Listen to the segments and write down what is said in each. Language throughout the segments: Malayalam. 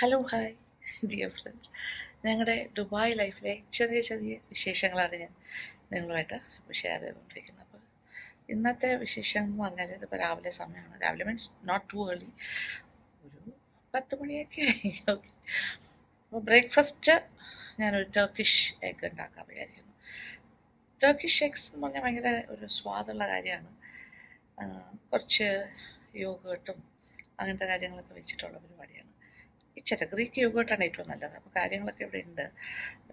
Hello hi dear friends. ഞങ്ങളുടെ ദുബായ് ലൈഫിലെ ചെറിയ ചെറിയ വിശേഷങ്ങളാണ് ഞാൻ നിങ്ങളുമായിട്ട് ഷെയർ ചെയ്തുകൊണ്ടിരിക്കുന്നത്. അപ്പോൾ ഇന്നത്തെ വിശേഷം എന്ന് പറഞ്ഞാൽ ഇതിപ്പോൾ രാവിലെ സമയമാണ്. രാവിലെ മീൻസ് നോട്ട് ടു ഏർലി, ഒരു 10 മണിയൊക്കെ ആയി. ഓക്കെ, അപ്പോൾ ബ്രേക്ക്ഫാസ്റ്റ് ഞാനൊരു ടർക്കിഷ് എഗ് ഉണ്ടാക്കാൻ വിചാരിക്കുന്നു. ടർക്കിഷ് എഗ്സ് എന്ന് പറഞ്ഞാൽ ഭയങ്കര ഒരു സ്വാദുള്ള കാര്യമാണ്. കുറച്ച് യോഗട്ടും അങ്ങനത്തെ കാര്യങ്ങളൊക്കെ വെച്ചിട്ടുള്ള പരിപാടിയാണ്. ഇച്ചിരി ഗ്രീക്ക് യോഗട്ടാണ് ഏറ്റവും നല്ലത്. അപ്പോൾ കാര്യങ്ങളൊക്കെ ഇവിടെ ഉണ്ട്.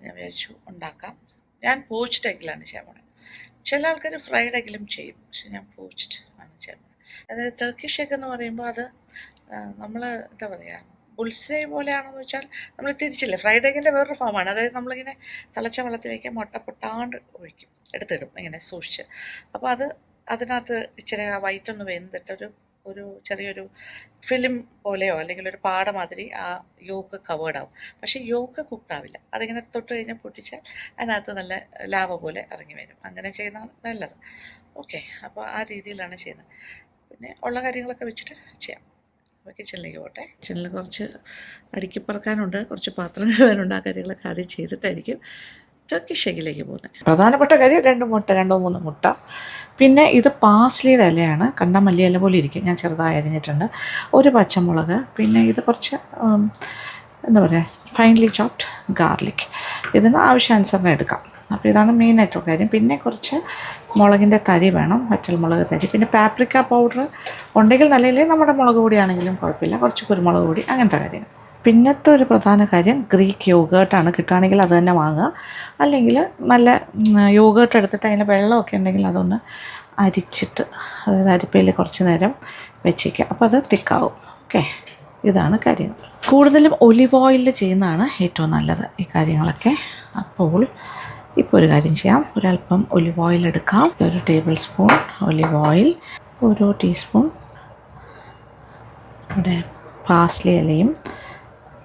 ഞാൻ വിചാരിച്ചു ഉണ്ടാക്കാം. ഞാൻ പോച്ച്ഡ് എഗ്ഗിലാണ് ചെയ്യാൻ പോണത്. ചില ആൾക്കാർ ഫ്രൈഡ് എഗ്ഗിലും ചെയ്യും, പക്ഷെ ഞാൻ പോച്ച്ഡ് ആണ് ചെയ്യാൻ പോണത്. അതായത് ടർക്കിഷ് എഗ് എന്ന് പറയുമ്പോൾ അത് നമ്മൾ എന്താ പറയുക, ബുൾസൈ പോലെയാണെന്ന് വെച്ചാൽ നമ്മൾ തിരിച്ചില്ലേ, ഫ്രൈഡ് എഗ്ഗിൻ്റെ വേറൊരു ഫോമാണ്. അതായത് നമ്മളിങ്ങനെ തിളച്ച വെള്ളത്തിലേക്ക് മുട്ട പൊട്ടാണ്ട് ഒഴിക്കും, എടുത്തിടും ഇങ്ങനെ സൂക്ഷിച്ച്. അപ്പോൾ അതിനകത്ത് ഇച്ചിരി ആ വൈറ്റൊന്ന് വെന്തിട്ടൊരു ചെറിയൊരു ഫിലിം പോലെയോ അല്ലെങ്കിൽ ഒരു പാട മാതിരി ആ യോക്ക് കവേർഡ് ആവും. പക്ഷേ യോക്ക് കുക്ക്ഡ് ആവില്ല. അതിങ്ങനെ തൊട്ട് കഴിഞ്ഞാൽ പൊട്ടിച്ചാൽ അതിനകത്ത് നല്ല ലാവ പോലെ ഇറങ്ങി വരും. അങ്ങനെ ചെയ്യുന്നതാണ് നല്ലത്. ഓക്കെ, അപ്പോൾ ആ രീതിയിലാണ് ചെയ്യുന്നത്. പിന്നെ ഉള്ള കാര്യങ്ങളൊക്കെ വെച്ചിട്ട് ചെയ്യാം. അപ്പോൾ കിച്ചണിലേക്ക് പോട്ടെ. കിച്ചണിൽ കുറച്ച് അടുക്കി പറക്കാനുണ്ട്, കുറച്ച് പാത്രം കഴുകാനുണ്ട്. ആ കാര്യങ്ങളൊക്കെ ആദ്യം ചെയ്തിട്ടായിരിക്കും ടർക്കിഷ് എഗ്ഗിലേക്ക് പോകുന്നത്. പ്രധാനപ്പെട്ട കാര്യം 2-3 മുട്ട. പിന്നെ ഇത് പാസ്ലിയുടെ ഇലയാണ്, കണ്ട മല്ലിയില പോലെ ഇരിക്കും. ഞാൻ ചെറുതായി അരിഞ്ഞിട്ടുണ്ട്. ഒരു പച്ചമുളക്, പിന്നെ ഇത് കുറച്ച് എന്താ പറയുക, ഫൈൻലി ചോപ്ഡ് ഗാർലിക്. ഇതിന് ആവശ്യാനുസരണം എടുക്കാം. അപ്പോൾ ഇതാണ് മെയിനായിട്ടുള്ള കാര്യം. പിന്നെ കുറച്ച് മുളകിൻ്റെ തരി വേണം, വറ്റൽമുളക് തരി. പിന്നെ പാപ്രിക്ക പൗഡർ ഉണ്ടെങ്കിൽ നല്ലതില്ലേ, നമ്മുടെ മുളക് പൊടിയാണെങ്കിലും കുഴപ്പമില്ല. കുറച്ച് കുരുമുളക് പൊടി, അങ്ങനത്തെ കാര്യങ്ങൾ. പിന്നത്തെ ഒരു പ്രധാന കാര്യം ഗ്രീക്ക് യോഗേർട്ടാണ്. കിട്ടുകയാണെങ്കിൽ അത് തന്നെ വാങ്ങുക. അല്ലെങ്കിൽ നല്ല യോഗേർട്ട് എടുത്തിട്ട് അതിൻ്റെ വെള്ളമൊക്കെ ഉണ്ടെങ്കിൽ അതൊന്ന് അരിച്ചിട്ട്, അതായത് അരിപ്പയിൽ കുറച്ച് നേരം വെച്ചേക്കുക. അപ്പോൾ അത് തിക്കാവും. ഓക്കെ, ഇതാണ് കാര്യം. കൂടുതലും ഒലിവ് ഓയിലിൽ ചെയ്യുന്നതാണ് ഏറ്റവും നല്ലത് ഈ കാര്യങ്ങളൊക്കെ. അപ്പോൾ ഇപ്പോൾ ഒരു കാര്യം ചെയ്യാം. ഒരല്പം ഒലിവ് ഓയിൽ എടുക്കാം. 1 tablespoon olive oil, 1 teaspoon ഇവിടെ പാസ്ലി ഇലയും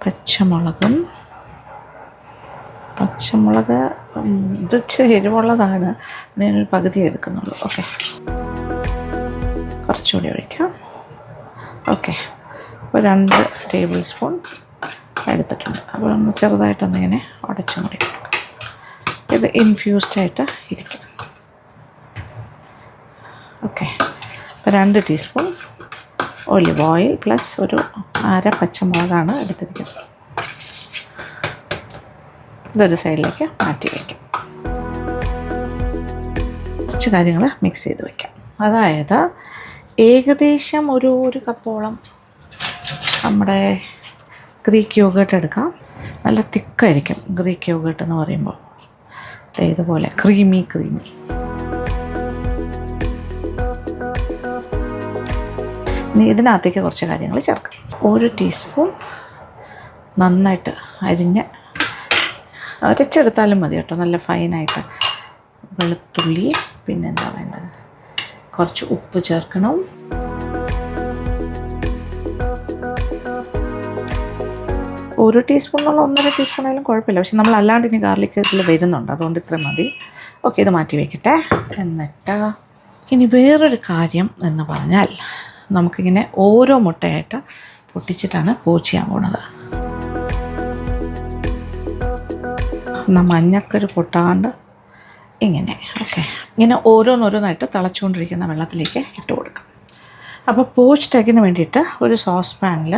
പച്ചമുളക് ഇത് ഇച്ചിരി എരിവുള്ളതാണ്, ഞാനൊരു പകുതി എടുക്കുന്നുള്ളൂ. ഓക്കെ, കുറച്ചുകൂടി ഒഴിക്കാം. ഓക്കെ, അപ്പോൾ 2 ടേബിൾ സ്പൂൺ എടുത്തിട്ടുണ്ട്. അപ്പോൾ ഒന്ന് ചെറുതായിട്ടൊന്നിങ്ങനെ ഉടച്ചും കൂടി കൊടുക്കാം. ഇത് ഇൻഫ്യൂസ്ഡായിട്ട് ഇരിക്കും. ഓക്കെ, അപ്പോൾ 2 ടീസ്പൂൺ ഒലിവ് ഓയിൽ പ്ലസ് ഒരു അര പച്ചമുളകാണ് എടുത്തിരിക്കുന്നത്. ഇതൊരു സൈഡിലേക്ക് മാറ്റി വയ്ക്കാം. കുറച്ച് കാര്യങ്ങൾ മിക്സ് ചെയ്ത് വയ്ക്കാം. അതായത് ഏകദേശം ഒരു കപ്പോളം നമ്മുടെ ഗ്രീക്ക് യോഗേർട്ട് എടുക്കാം. നല്ല തിക്കായിരിക്കും ഗ്രീക്ക് യോഗേർട്ട് എന്ന് പറയുമ്പോൾ. ഇതുപോലെ ക്രീമി. ഇനി ഇതിനകത്തേക്ക് കുറച്ച് കാര്യങ്ങൾ ചേർക്കാം. 1 ടീസ്പൂൺ നന്നായിട്ട് അരച്ചെടുത്താലും മതി കേട്ടോ, നല്ല ഫൈനായിട്ട് വെളുത്തുള്ളി. പിന്നെ എന്താ വേണ്ടത്, കുറച്ച് ഉപ്പ് ചേർക്കണം. ഒരു ടീസ്പൂണുള്ള 1.5 ടീസ്പൂൺ ആയാലും കുഴപ്പമില്ല. പക്ഷെ നമ്മൾ അല്ലാണ്ട് ഇനി ഗാർലിക് ഇതിൽ വരുന്നുണ്ട്, അതുകൊണ്ട് ഇത്ര മതി. ഓക്കെ, ഇത് മാറ്റി വയ്ക്കട്ടെ. എന്നിട്ട് ഇനി വേറൊരു കാര്യം എന്ന് പറഞ്ഞാൽ, നമുക്കിങ്ങനെ ഓരോ മുട്ടയായിട്ട് പൊട്ടിച്ചിട്ടാണ് പോച്ച് ചെയ്യാൻ പോണത്. എന്നാൽ മഞ്ഞക്കരു പൊട്ടാണ്ട് ഇങ്ങനെ. ഓക്കെ, ഇങ്ങനെ ഓരോന്നോരോന്നായിട്ട് തിളച്ചുകൊണ്ടിരിക്കുന്ന വെള്ളത്തിലേക്ക് ഇട്ട് കൊടുക്കാം. അപ്പോൾ പോച്ച്ഡ് എഗ്ഗിന് വേണ്ടിയിട്ട് ഒരു സോസ് പാനിൽ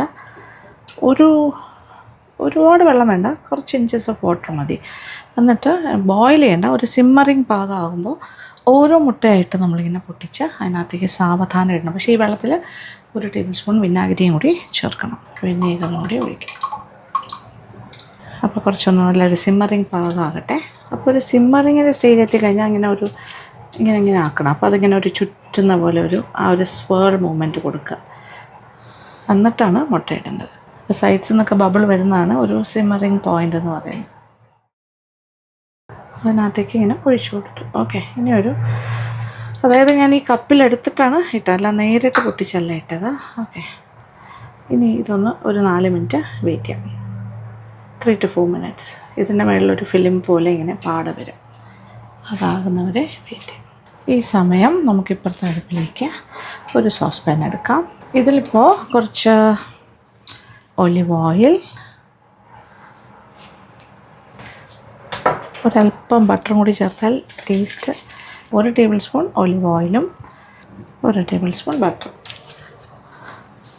ഒരുപാട് വെള്ളം വേണ്ട, കുറച്ച് ഇഞ്ചസ് ഓഫ് വാട്ടർ മതി. എന്നിട്ട് ബോയിൽ ചെയ്യേണ്ട, ഒരു സിമ്മറിങ് പാകമാകുമ്പോൾ ഓരോ മുട്ടയായിട്ട് നമ്മളിങ്ങനെ പൊട്ടിച്ച് അതിനകത്തേക്ക് സാവധാനം ഇടണം. പക്ഷേ ഈ വെള്ളത്തിൽ 1 ടേബിൾ സ്പൂൺ വിനാഗിരിയും കൂടി ചേർക്കണം, വിനീഗറും കൂടി ഒഴിക്കും. അപ്പോൾ കുറച്ചൊന്ന് നല്ലൊരു സിമ്മറിങ് പാകമാകട്ടെ. അപ്പോൾ ഒരു സിമ്മറിങ്ങിൻ്റെ സ്റ്റേജ് എത്തിക്കഴിഞ്ഞാൽ ഇങ്ങനെ ആക്കണം. അപ്പോൾ അതിങ്ങനെ ഒരു ചുറ്റുന്ന പോലെ ആ ഒരു സ്വേൾ മൂവ്മെൻറ്റ് കൊടുക്കുക. എന്നിട്ടാണ് മുട്ട ഇടേണ്ടത്. സൈഡ്സിൽ നിന്നൊക്കെ ബബിൾ വരുന്നതാണ് ഒരു സിമ്മറിങ് പോയിൻ്റ് എന്ന് പറയുന്നത്. അതിനകത്തേക്ക് ഇങ്ങനെ ഒഴിച്ചു കൊടുത്തു. ഓക്കെ, അതായത് ഞാൻ ഈ കപ്പിലെടുത്തിട്ടാണ് ഇട്ടത്, അല്ല നേരിട്ട് പൊട്ടിച്ചല്ല ഇട്ടത്. ഓക്കെ, ഇനി ഇതൊന്ന് ഒരു 4 മിനിറ്റ് വെയിറ്റ് ചെയ്യാം. 3 to 4 minutes. ഇതിൻ്റെ മേളിലൊരു ഫിലിം പോലെ ഇങ്ങനെ പാട വരും. അതാകുന്നവരെ വെയിറ്റ് ചെയ്യാം. ഈ സമയം നമുക്കിപ്പുറത്തെ അടുപ്പിലേക്ക് ഒരു സോസ് പാൻ എടുക്കാം. ഇതിലിപ്പോൾ കുറച്ച് ഒലിവ് ഓയിൽ, ഒരല്പം ബട്ടറും കൂടി ചേർത്താൽ ടേസ്റ്റ്. 1 ടേബിൾ സ്പൂൺ ഒലിവ് ഓയിലും 1 ടേബിൾ സ്പൂൺ ബട്ടറും.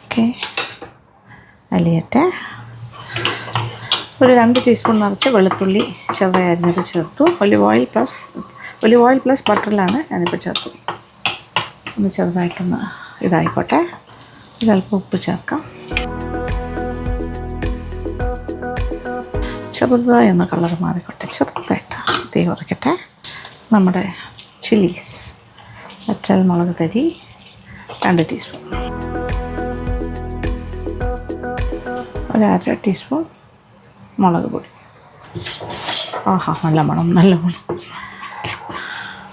ഓക്കെ, അലിയട്ടെ. ഒരു 2 ടീസ്പൂൺ നിറച്ച് വെളുത്തുള്ളി ചെറുതായി അരിഞ്ഞത് ചേർത്തു. ഒലിവ് ഓയിൽ പ്ലസ് ബട്ടറിലാണ് ഞാനിപ്പോൾ ചേർത്തു. ഒന്ന് ചെറുതായിട്ടൊന്ന് ഇതായിക്കോട്ടെ. ഒരല്പം ഉപ്പ് ചേർക്കാം. ചെറുതായി ഒന്ന് കളർ മാറിക്കോട്ടെ, ചെറുതായിട്ട് തീ കുറയ്ക്കട്ടെ. നമ്മുടെ ചില്ലീസ്, വറ്റൽ മുളക് തരി 2 ടീസ്പൂൺ, 1/2 ടീസ്പൂൺ മുളക് പൊടി. ആഹാ, നല്ല മണം, നല്ല മണം.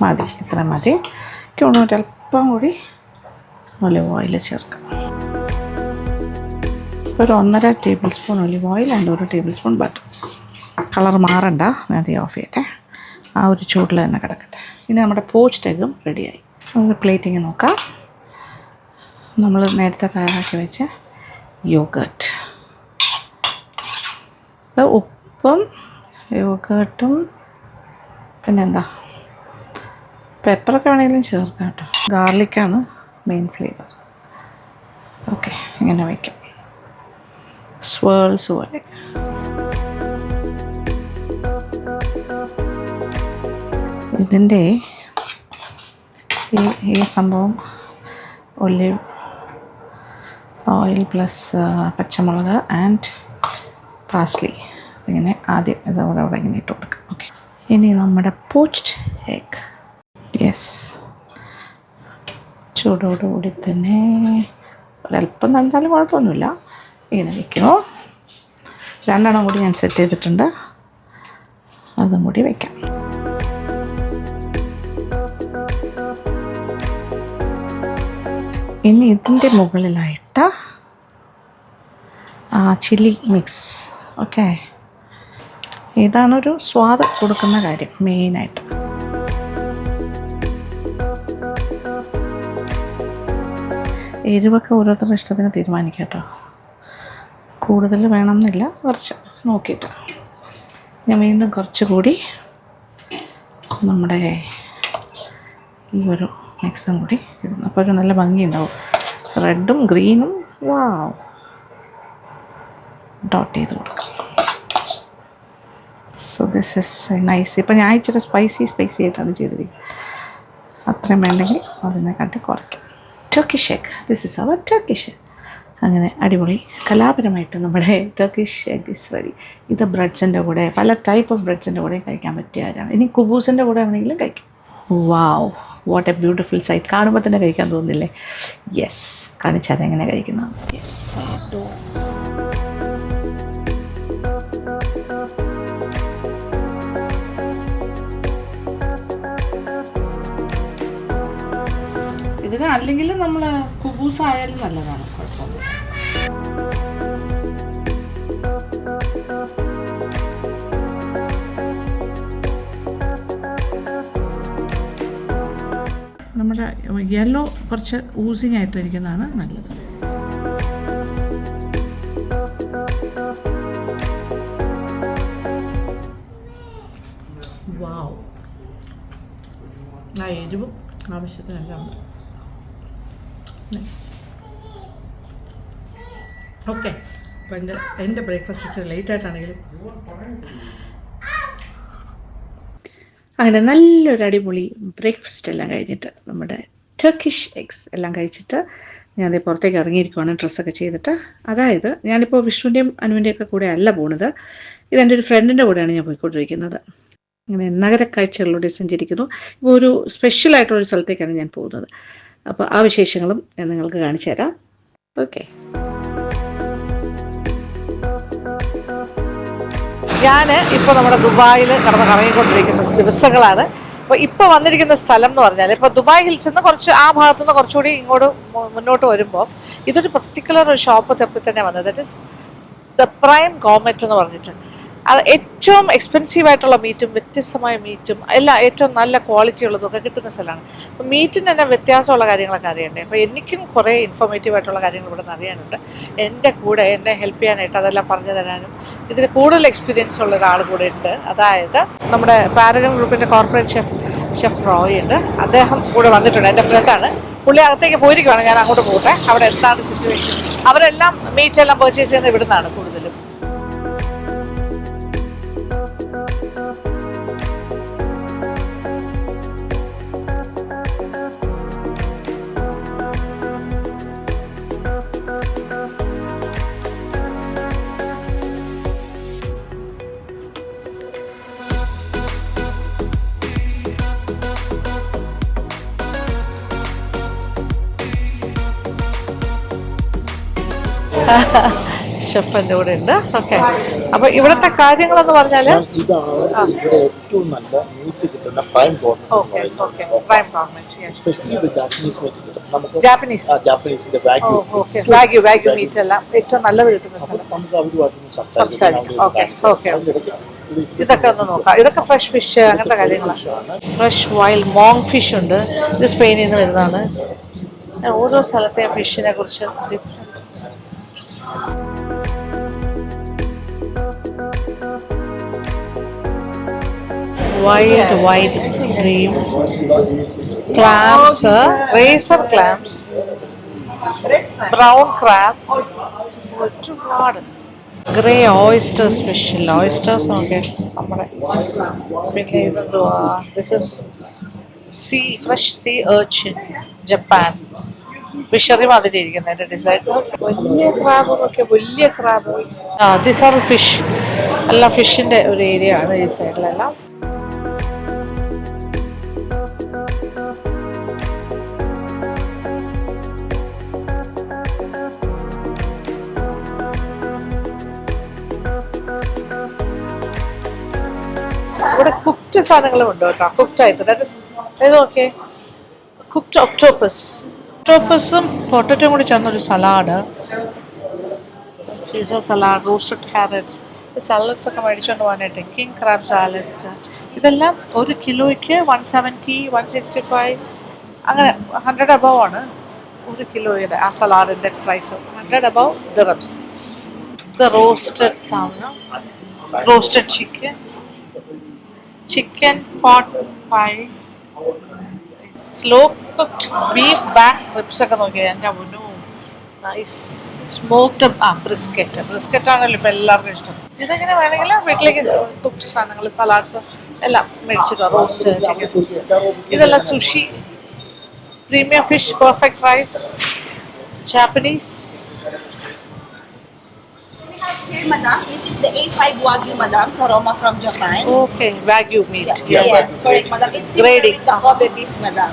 മതി, ഇത്ര മതി. ഒരല്പം കൂടി ഒലിവ് ഓയിൽ ചേർക്കാം. ഒരു 1.5 tablespoon olive oil and 1 tablespoon butter. Colour മാറണ്ട, ഞാൻ അത് ഓഫ് ചെയ്യട്ടെ. ആ ഒരു ചൂടിൽ തന്നെ കിടക്കട്ടെ. ഇനി നമ്മുടെ പോച്ച്ഡ് എഗ്ഗും റെഡിയായി. ഒരു പ്ലേറ്റിങ് നോക്കാം. നമ്മൾ നേരത്തെ തയ്യാറാക്കി വെച്ച യോഗേർട്ട്, ഉപ്പും യോഗേർട്ടും പിന്നെന്താ പെപ്പറൊക്കെ വേണമെങ്കിലും ചേർക്കാം കേട്ടോ. ഗാർലിക്കാണ് മെയിൻ ഫ്ലേവർ. ഓക്കെ, ഇങ്ങനെ വയ്ക്കാം സ്വേൾസ് പോലെ. ഇതിൻ്റെ ഈ സംഭവം ഒലിവ് ഓയിൽ പ്ലസ് പച്ചമുളക് ആൻഡ് പാസ്ലി, ഇങ്ങനെ ആദ്യം ഇതവിടെ ഇങ്ങനെ ഇട്ട് കൊടുക്കാം. ഓക്കെ, ഇനി നമ്മുടെ പോച്ച്ഡ് എഗ്. യെസ്, ചൂടോടുകൂടി തന്നെ ഒരല്പം തണുത്താലും കുഴപ്പമൊന്നുമില്ല. ഇങ്ങനെ വയ്ക്കുമോ. 2 എണ്ണം കൂടി ഞാൻ സെറ്റ് ചെയ്തിട്ടുണ്ട്, അതും കൂടി വയ്ക്കാം. ഇനി ഇതിൻ്റെ മുകളിലായിട്ട് ചില്ലി മിക്സ്. ഓക്കെ, ഇതാണൊരു സ്വാദ് കൊടുക്കുന്ന കാര്യം മെയിനായിട്ട്. എരിവൊക്കെ ഓരോരുത്തരുടെ ഇഷ്ടത്തിന് തീരുമാനിക്കാം കേട്ടോ. കൂടുതൽ വേണമെന്നില്ല, കുറച്ച് നോക്കിയിട്ട്. ഞാൻ വീണ്ടും കുറച്ചുകൂടി നമ്മുടെ ഈ ഒരു മിക്സും കൂടി ഇടുന്നു. അപ്പോൾ ഒരു നല്ല ഭംഗിയുണ്ടാവും. റെഡും ഗ്രീനും വാവ് ഡോട്ട് ചെയ്ത് കൊടുക്കാം. So this is nice. ഇപ്പം ഞാൻ ഇച്ചിരി സ്പൈസി ആയിട്ടാണ് ചെയ്തിരിക്കുന്നത്. അത്രയും വേണ്ടെങ്കിൽ അതിനെക്കാട്ടി കുറയ്ക്കും. Turkish egg, this is our Turkish egg. അങ്ങനെ അടിപൊളി കലാപരമായിട്ട് നമ്മുടെ ടർക്കിഷ് എഗ് ഇസ് റെഡി. ഇത് ബ്രെഡ്സിൻ്റെ കൂടെ, പല ടൈപ്പ് ഓഫ് ബ്രെഡ്സിൻ്റെ കൂടെ കഴിക്കാൻ പറ്റിയ കാര്യമാണ്. ഇനി കുബൂസിൻ്റെ കൂടെ വേണമെങ്കിലും കഴിക്കും. വാവ്, വാട്ട് എ ബ്യൂട്ടിഫുൾ സൈറ്റ്. കാണുമ്പോൾ തന്നെ കഴിക്കാൻ തോന്നുന്നില്ലേ? യെസ്, കാണിച്ചാൽ എങ്ങനെ കഴിക്കുന്ന. യെസ്, ഇതിന് അല്ലെങ്കിൽ നമ്മൾ കുബൂസ് ആയാലും നല്ലതാണ്, കുഴപ്പമില്ല. നമ്മുടെ യെല്ലോ കുറച്ച് ഊസിങ് ആയിട്ടിരിക്കുന്നതാണ് നല്ലത്. വാവ്, ആ എരിവും ആവശ്യത്തിനെല്ലാം ഉണ്ട്. ഓക്കെ, അപ്പോൾ എൻ്റെ ബ്രേക്ക്ഫാസ്റ്റ് ഇച്ചിരി ലേറ്റായിട്ടാണെങ്കിലും അങ്ങനെ നല്ലൊരു അടിപൊളി ബ്രേക്ക്ഫാസ്റ്റ് എല്ലാം കഴിഞ്ഞിട്ട്, നമ്മുടെ ടർക്കിഷ് എഗ്സ് എല്ലാം കഴിച്ചിട്ട് ഞാനത് പുറത്തേക്ക് ഇറങ്ങിയിരിക്കുവാണ് ഡ്രസ്സൊക്കെ ചെയ്തിട്ട്. അതായത് ഞാനിപ്പോൾ വിഷ്ണുവിൻ്റെയും അനുവിൻ്റെയൊക്കെ കൂടെ അല്ല പോകുന്നത്, ഇതെൻ്റെ ഒരു ഫ്രണ്ടിൻ്റെ കൂടെയാണ് ഞാൻ പോയിക്കൊണ്ടിരിക്കുന്നത്. അങ്ങനെ നഗരക്കാഴ്ചകളിലൂടെ സഞ്ചരിക്കുന്നു. ഇപ്പോൾ ഒരു സ്പെഷ്യലായിട്ടുള്ളൊരു സ്ഥലത്തേക്കാണ് ഞാൻ പോകുന്നത്. അപ്പോൾ ആ വിശേഷങ്ങളും ഞാൻ നിങ്ങൾക്ക് കാണിച്ചു തരാം. ഓക്കെ, ഞാൻ ഇപ്പോൾ നമ്മുടെ ദുബായിൽ കടന്ന് കറങ്ങിക്കൊണ്ടിരിക്കുന്ന ദിവസങ്ങളാണ്. അപ്പോൾ ഇപ്പോൾ വന്നിരിക്കുന്ന സ്ഥലം എന്ന് പറഞ്ഞാൽ, ഇപ്പോൾ ദുബായ് ഹിൽസിൽ നിന്ന് കുറച്ച് ആ ഭാഗത്തുനിന്ന് കുറച്ചുകൂടി ഇങ്ങോട്ട് മുന്നോട്ട് വരുമ്പോൾ ഇതൊരു പർട്ടിക്കുലർ ഒരു ഷോപ്പ് തപ്പി തന്നെ വന്നത്. That is the prime gourmet എന്ന് പറഞ്ഞിട്ട്. അത് ഏറ്റവും എക്സ്പെൻസീവ് ആയിട്ടുള്ള മീറ്റും വ്യത്യസ്തമായ മീറ്റും എല്ലാം ഏറ്റവും നല്ല ക്വാളിറ്റി ഉള്ളതൊക്കെ കിട്ടുന്ന സ്ഥലമാണ്. അപ്പോൾ മീറ്റിന് തന്നെ വ്യത്യാസമുള്ള കാര്യങ്ങളൊക്കെ അറിയണ്ടേ. അപ്പോൾ എനിക്കും കുറേ ഇൻഫോർമേറ്റീവ് ആയിട്ടുള്ള കാര്യങ്ങൾ ഇവിടെ നിന്ന് അറിയാനുണ്ട്. എൻ്റെ കൂടെ എന്നെ ഹെൽപ്പ് ചെയ്യാനായിട്ട് അതെല്ലാം പറഞ്ഞു തരാനും ഇതിന് കൂടുതൽ എക്സ്പീരിയൻസ് ഉള്ള ഒരാൾ കൂടെ ഉണ്ട്. അതായത് നമ്മുടെ പാരഗൺ ഗ്രൂപ്പിൻ്റെ കോർപ്പറേറ്റ് ഷെഫ് റോയ് ഉണ്ട്. അദ്ദേഹം കൂടെ വന്നിട്ടുണ്ട്. എൻ്റെ ഫ്രണ്ടാണ്. പുള്ളി അകത്തേക്ക് പോയിരിക്കുവാണ്. ഞാൻ അങ്ങോട്ട് പോകട്ടെ. അവിടെ എന്താണ് സിറ്റുവേഷൻ. അവരെല്ലാം മീറ്റ് എല്ലാം പർച്ചേസ് ചെയ്യുന്നത് ഇവിടുന്നാണ് കൂടുതലും. ഷെഫ് എൻ്റെ കൂടെ ഉണ്ട്. ഓക്കെ, അപ്പൊ ഇവിടുത്തെ കാര്യങ്ങളെന്ന് പറഞ്ഞാല് ഇതാണ് ഇവിടെ ഏറ്റവും നല്ല മീറ്റ് കിട്ടുന്ന പ്രൈം ജാപ്പനീസിന്റെ വാഗ്യൂ മീറ്റ് എല്ലാം ഏറ്റവും നല്ലത് കിട്ടുന്ന സ്ഥലം. നമുക്ക് അവരുമായിട്ടൊന്നും സംസാരിക്കാം. ഇതൊക്കെ ഒന്ന് നോക്കാം. ഇതൊക്കെ ഫ്രഷ് ഫിഷ് അങ്ങനത്തെ കാര്യങ്ങളാണ്. ഫ്രഷ് വൈൽഡ് മോങ് ഫിഷ് ഉണ്ട്. ഇത് സ്പെയിനിൽ നിന്ന് വരുന്നതാണ്. ഓരോ സ്ഥലത്തെയും ഫിഷിനെ കുറിച്ച് white cream, clams, razor clams, brown crab, ഒരുപാട് grey oysters, special oysters. Okay, നമ്മുടെ പിന്നെ ഇതെന്തുവാ, this is fresh sea urchin, Japan fishery മാതിരി ഇരിക്കുന്നത് എൻ്റെ ഡിസൈൻ. വലിയ ക്രാബ് നോക്കിയാൽ വലിയ ക്രാബ്. This R fish. എല്ലാം ഫിഷിൻ്റെ ഒരു ഏരിയ ആണ് ഈ സൈഡിലെല്ലാം. ഇവിടെ കുക്ക്ഡ് സാധനങ്ങളും ഉണ്ട് കേട്ടോ. കുക്ക്ഡ് ആയിട്ട് ഇത് നോക്കിയേ, കുക്ക്ഡ് ഒക്ടോപ്പസും പൊട്ടറ്റോയും കൂടി ചേർന്നൊരു salad, Caesar salad, roasted carrots. ഈ സാലഡ്സ് ഒക്കെ മേടിച്ചുകൊണ്ട് പോകാനായിട്ട് കിങ് ക്രാബ് സാലഡ്സ്. ഇതെല്ലാം ഒരു കിലോയ്ക്ക് 170, 165 അങ്ങനെ 100 above ആണ് ഒരു കിലോയുടെ ആ സലാഡിൻ്റെ പ്രൈസ്. 100 above dirhams. ഇത് റോസ്റ്റഡ് സാധനം, roasted chicken pot pi, slow cooked beef back ribs ഒക്കെ നോക്കിയാൽ എൻ്റെ മുന്നു നൈസ്. സ്മോക്ഡ് ബ്രിസ്ക്കറ്റ് ആണല്ലോ ഇപ്പം എല്ലാവർക്കും ഇഷ്ടം. ഇതെങ്ങനെ വേണമെങ്കിൽ വീട്ടിലേക്ക് കുക്ക്ഡ് സാധനങ്ങൾ, സലാഡ്സ് എല്ലാം മേടിച്ചിട്ടോ. റോസ്റ്റ് ചിക്കൻ, ഇതെല്ലാം sushi, premium fish, perfect rice, Japanese. Here, madam, this is the A5 Wagyu, madam, Saroma from Japan. Okay, Wagyu meat. Yes, correct, madam. It's similar Grading. with the Kobe beef, madam.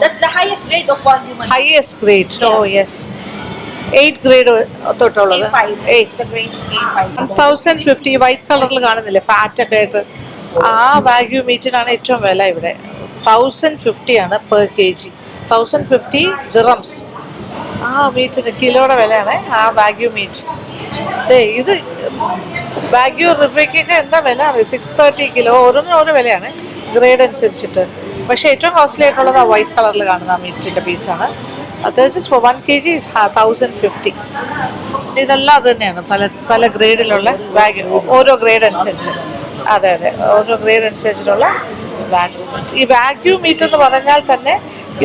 That's the highest grade of Wagyu, madam. Highest grade. Yes. Oh, yes. 8 grade തൊട്ടുള്ളത്. A5. It's the grade A5. 1050 white കളറിൽ കാണുന്നില്ലേ, ഫാറ്റ് ഒക്കെ ആയിട്ട്. ആ വാഗ്യൂ മീറ്റിനാണ് ഏറ്റവും വില ഇവിടെ. 1050 ആണ് പെർ kg. 1050 dirhams. ആ മീറ്റിന് കിലോയുടെ വിലയാണ് ആ വാഗ്യൂ മീറ്റ്. ഇത് വാഗ്യൂ റിബയ്ക്കൊക്കെ എന്താ വില? 630 കിലോ. ഓരോന്നിനും ഓരോ വിലയാണ് ഗ്രേഡ് അനുസരിച്ചിട്ട്. പക്ഷേ ഏറ്റവും കോസ്റ്റ്ലി ആയിട്ടുള്ളത് ആ വൈറ്റ് കളറിൽ കാണുന്ന ആ മീറ്റിൻ്റെ പീസാണ്. അത് ജസ്റ്റ് ഫോർ 1 kg is 1050. ഇതെല്ലാം അത് തന്നെയാണ്, പല ഗ്രേഡിലുള്ള വാഗ്യൂ, ഓരോ ഗ്രേഡ് അനുസരിച്ച്. അതെ, ഓരോ ഗ്രേഡ് അനുസരിച്ചിട്ടുള്ള വാഗ്യൂ മീറ്റ്. ഈ വാഗ്യൂ മീറ്റ് എന്ന് പറഞ്ഞാൽ തന്നെ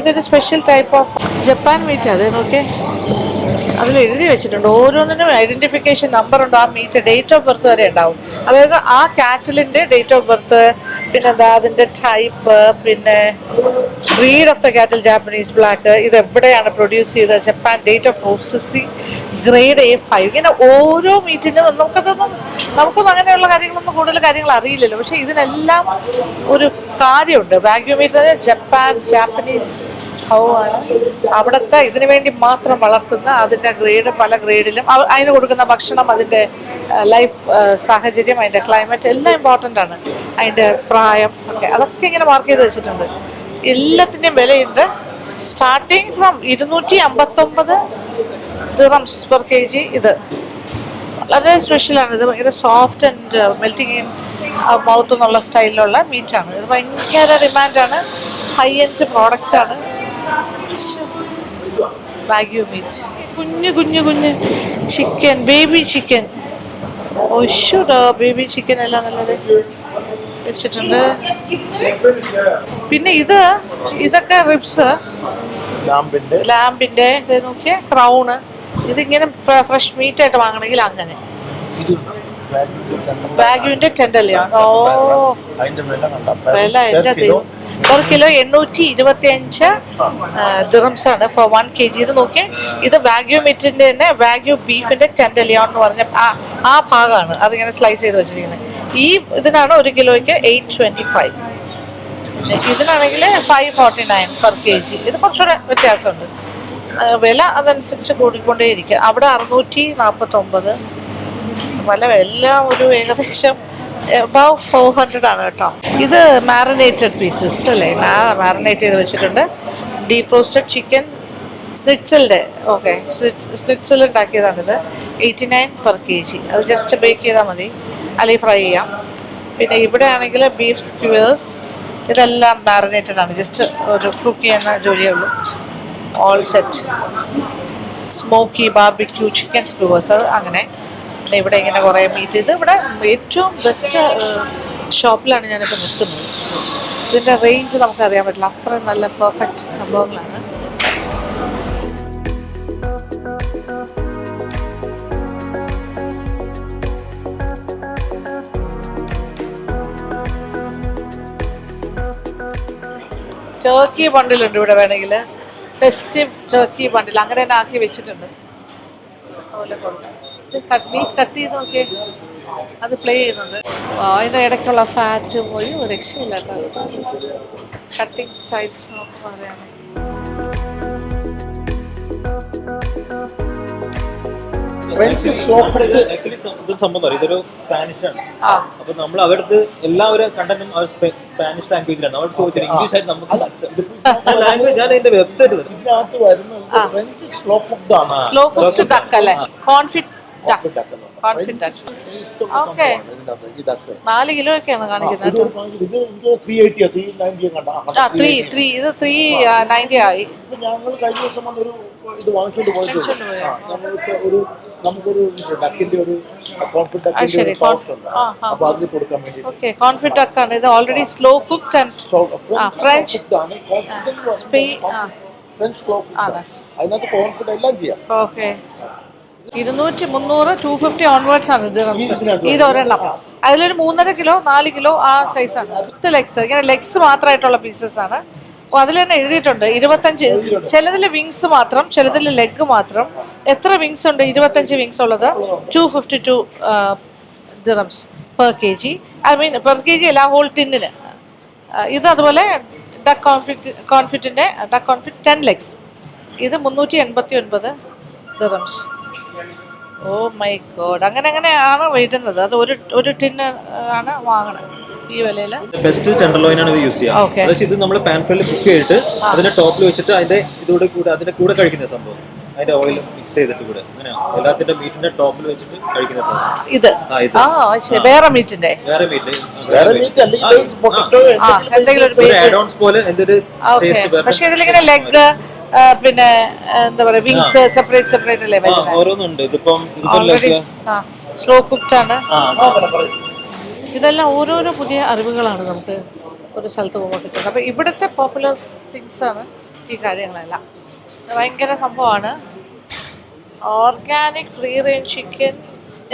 ഇതൊരു special type of Japan meat. അത് നോക്കിയേ, അതിൽ എഴുതി വെച്ചിട്ടുണ്ട്. ഓരോന്നിനും ഐഡൻറ്റിഫിക്കേഷൻ നമ്പർ ഉണ്ട്. ആ മീറ്റ് ഡേറ്റ് ഓഫ് ബർത്ത് വരെ ഉണ്ടാവും. അതായത് ആ കാറ്റലിൻ്റെ ഡേറ്റ് ഓഫ് ബർത്ത്, പിന്നെന്താ അതിൻ്റെ ടൈപ്പ്, പിന്നെ breed of the cattle, Japanese black, ഇത് എവിടെയാണ് പ്രൊഡ്യൂസ് ചെയ്തത്, Japan, date of processing, grade A5. ഇങ്ങനെ ഓരോ മീറ്റിനും നമുക്കൊന്നും അങ്ങനെയുള്ള കാര്യങ്ങളൊന്നും കൂടുതൽ കാര്യങ്ങൾ അറിയില്ലല്ലോ. പക്ഷേ ഇതിനെല്ലാം ഒരു കാര്യമുണ്ട്. വാഗ്യൂ മീറ്റിന് ജാപ്പനീസ് ആണ് അവിടുത്തെ ഇതിനു വേണ്ടി മാത്രം വളർത്തുന്ന, അതിൻ്റെ ഗ്രേഡ് പല ഗ്രേഡിലും അതിന് കൊടുക്കുന്ന ഭക്ഷണം, അതിൻ്റെ ലൈഫ് സാഹചര്യം, അതിൻ്റെ ക്ലൈമറ്റ് എല്ലാം ഇമ്പോർട്ടൻ്റ് ആണ്. അതിൻ്റെ പ്രായം ഒക്കെ അതൊക്കെ ഇങ്ങനെ മാർക്ക് ചെയ്ത് വെച്ചിട്ടുണ്ട്. എല്ലാത്തിൻ്റെയും വിലയുണ്ട്. Starting from 259 dirhams per kg. ഇത് വളരെ സ്പെഷ്യലാണ്. ഇത് ഭയങ്കര soft and melting in mouth എന്നുള്ള സ്റ്റൈലിലുള്ള മീറ്റാണ്. ഇത് ഭയങ്കര ഡിമാൻഡാണ്, ഹൈ എൻഡ് പ്രോഡക്റ്റാണ്. വാഗ്യൂ മീറ്റ്, കുഞ്ഞു കുഞ്ഞു കുഞ്ഞ് ചിക്കൻ, ബേബി ചിക്കൻ. ഒഷുടാ, ബേബി ചിക്കൻ എല്ലാം നല്ലത് വെച്ചിട്ടുണ്ട്. പിന്നെ ഇതൊക്കെ റിബ്സ്, ലാമ്പിന്റെ നോക്കിയ ക്രൗണ്. ഇതിങ്ങനെ ഫ്രഷ് മീറ്റ് ആയിട്ട് വാങ്ങണമെങ്കിൽ അങ്ങനെ. വാഗ്യൂവിന്റെ ടെൻഡലിയാണ്. ഓ, വില എൻ്റെ ദൈവം, ഒരു കിലോ 825 ദിറംസ് ആണ് ഫോർ 1 kg. ഇത് നോക്കിയേ, ഇത് വാഗ്യൂ മീറ്റിന്റെ തന്നെ വാഗ്യൂ ബീഫിന്റെ ടെൻഡലിയോൺ എന്ന് പറഞ്ഞ ആ ഭാഗമാണ് അതിങ്ങനെ സ്ലൈസ് ചെയ്ത് വെച്ചിരിക്കുന്നത്. ഈ ഇതിനാണ് 1 കിലോയ്ക്ക് 825. ഇതിനാണെങ്കിൽ 549 per kg. ഇത് കുറച്ചുകൂടെ വ്യത്യാസമുണ്ട്. വില അതനുസരിച്ച് കൂടിക്കൊണ്ടേയിരിക്കുക. അവിടെ 649. പല എല്ലാം ഒരു ഏകദേശം അബവ് 400 ആണ് കേട്ടോ. ഇത് മാറിനേറ്റഡ് പീസസ് അല്ലേ, മാറിനേറ്റ് ചെയ്ത് വെച്ചിട്ടുണ്ട്. ഡീഫ്രോസ്റ്റഡ് ചിക്കൻ സ്നിറ്റ്സലിൻ്റെ, ഓക്കെ, സ്നിറ്റ്സൽ ഉണ്ടാക്കിയതാണിത്. 89 per kg. അത് ജസ്റ്റ് ബേക്ക് ചെയ്താൽ മതി, അല്ലെങ്കിൽ ഫ്രൈ ചെയ്യാം. പിന്നെ ഇവിടെ ആണെങ്കിൽ ബീഫ് സ്ക്യൂവേഴ്സ്, ഇതെല്ലാം മാറിനേറ്റഡ് ആണ്, ജസ്റ്റ് ഒരു കുക്ക് ചെയ്യുന്ന ജോലിയേ ഉള്ളൂ. All set smoky barbecue chicken skewers, അത് അങ്ങനെ. പിന്നെ ഇവിടെ ഇങ്ങനെ കുറേ മീറ്റ്. ഇത് ഇവിടെ ഏറ്റവും ബെസ്റ്റ് ഷോപ്പിലാണ് ഞാനിപ്പോൾ നിൽക്കുന്നത്. ഇതിൻ്റെ റേഞ്ച് നമുക്കറിയാൻ പറ്റില്ല, അത്രയും നല്ല പെർഫെക്റ്റ് സംഭവങ്ങളാണ്. ടർക്കി ബണ്ടിലുണ്ട് ഇവിടെ, വേണമെങ്കിൽ ഫെസ്റ്റീവ് ടർക്കി ബണ്ടിൽ അങ്ങനെ തന്നെ ആക്കി വെച്ചിട്ടുണ്ട്. അതുപോലെ കൊടുക്കാം. മീറ്റ് കട്ട് ചെയ്ത് നോക്കിയേ, അത് പ്ലേ ചെയ്യുന്നുണ്ട്. അതിൻ്റെ ഇടയ്ക്കുള്ള ഫാറ്റ് പോയി ഒരു രക്ഷയില്ല കേട്ടോ. കട്ടിങ് സ്റ്റൈൽസ് നമുക്ക് പറയാം. ഇതൊരു സ്പാനിഷ് ആണ്. അപ്പൊ നമ്മൾ അവിടുത്തെ എല്ലാവരും കണ്ടന്റും സ്പാനിഷ് ലാംഗ്വേജിലാണ്. അവിടെ ചോദിച്ചത് ഇംഗ്ലീഷ് ആയിട്ട് നമുക്ക് ലാംഗ്വേജ്. ഞാൻ എന്റെ വെബ്സൈറ്റ് ഇതിനകത്ത് വരുന്നത് ഫ്രഞ്ച് സ്ലോ കുക്ക്ഡ് ആണ്. സ്ലോ കുക്ക്ഡ് ഡക്ക് അല്ലേ, കോൺഫിറ്റ് ഡക്ക്. 4 കിലോ ഒക്കെയാണ് കാണിക്കുന്നത്. ഇത് 390 ആയി. ഞങ്ങൾ കഴിഞ്ഞ ദിവസം ഒരു ഇത് വാങ്ങിച്ചോണ്ട് പോയത്. നമുക്കൊരു ഡക്കിന്റെ ഒരു കോൺഫിറ്റ് ഡക്കിന്റെ ടോസ്റ്റ് ഉണ്ട്, അപ്പൊ അതിന് കൊടുക്കാൻ വേണ്ടി. ഓക്കെ, കോൺഫിറ്റ് ഡക്കാണ് ഇത്. Already slow cooked and French French slow cooked. അതിനകത്ത് കോൺഫിറ്റ് എല്ലാം ചെയ്യാം. ഓക്കെ, 200, 300, 250 ഓൺവേർഡ്സ് ആണ് ഇത് ഒരെണ്ണം. അതിലൊരു 3.5 കിലോ 4 കിലോ ആ സൈസാണ്. 10 ലെഗ്സ്, ഇങ്ങനെ ലെഗ്സ് മാത്രമായിട്ടുള്ള പീസസ് ആണ്. അതിൽ തന്നെ എഴുതിയിട്ടുണ്ട് 25. ചിലതിൽ വിങ്സ് മാത്രം, ചിലതിൽ ലെഗ് മാത്രം. എത്ര വിങ്സ് ഉണ്ട്? 25 വിങ്സ് ഉള്ളത് 252 dirhams per kg. I mean per kg അല്ല, ഹോൾ ടിന്നിന്. ഇത് അതുപോലെ ഡക്ക് കോൺഫിറ്റിൻ്റെ ഡക്ക് കോൺഫിറ്റ് 10 ലെഗ്സ്, ഇത് 389 ദിറംസ്. ഓ മൈ ഗോഡ്, അങ്ങനെയാണ് വരുന്നത്. അത് ഒരു ടിന്ന് ആണ് വാങ്ങണത് ഈ വിലയിൽ. ബെസ്റ്റ് ടെൻഡർലോയിൻ ആണ് യൂസ് ചെയ്യുക. ഇത് നമ്മൾ പാൻ ഫ്രൈയിൽ കുക്ക് ചെയ്തിട്ട് അതിന്റെ ടോപ്പിൽ വെച്ചിട്ട് അതിന്റെ അതിന്റെ കൂടെ കഴിക്കുന്ന സംഭവം, അതിന്റെ ഓയിൽ മിക്സ് ചെയ്തിട്ട് കൂടെ അങ്ങനെ എല്ലാത്തിന്റെ മീറ്റിന്റെ ടോപ്പിൽ വെച്ചിട്ട് കഴിക്കുന്ന സംഭവം. ഇത് വേറെ മീറ്റിന്റെ പക്ഷെ ഇതിലിങ്ങനെ ലെഗ്, പിന്നെ എന്താ പറയാ, വിങ്സ് സെപ്പറേറ്റ് അല്ലേ ഓരോന്നുണ്ട്. ഇതിപ്പം സ്ലോ കുക്ക്ഡ് ആണ്. ഇതെല്ലാം ഓരോരോ പുതിയ അറിവുകളാണ് നമുക്ക് ഒരു സ്ഥലത്ത് പോകുമ്പോൾ കിട്ടുന്നത്. അപ്പോൾ ഇവിടുത്തെ പോപ്പുലർ തിങ്സ് ആണ് ഈ കാര്യങ്ങളെല്ലാം. ഭയങ്കര സംഭവമാണ്. ഓർഗാനിക് ഫ്രീ റേഞ്ച് ചിക്കൻ,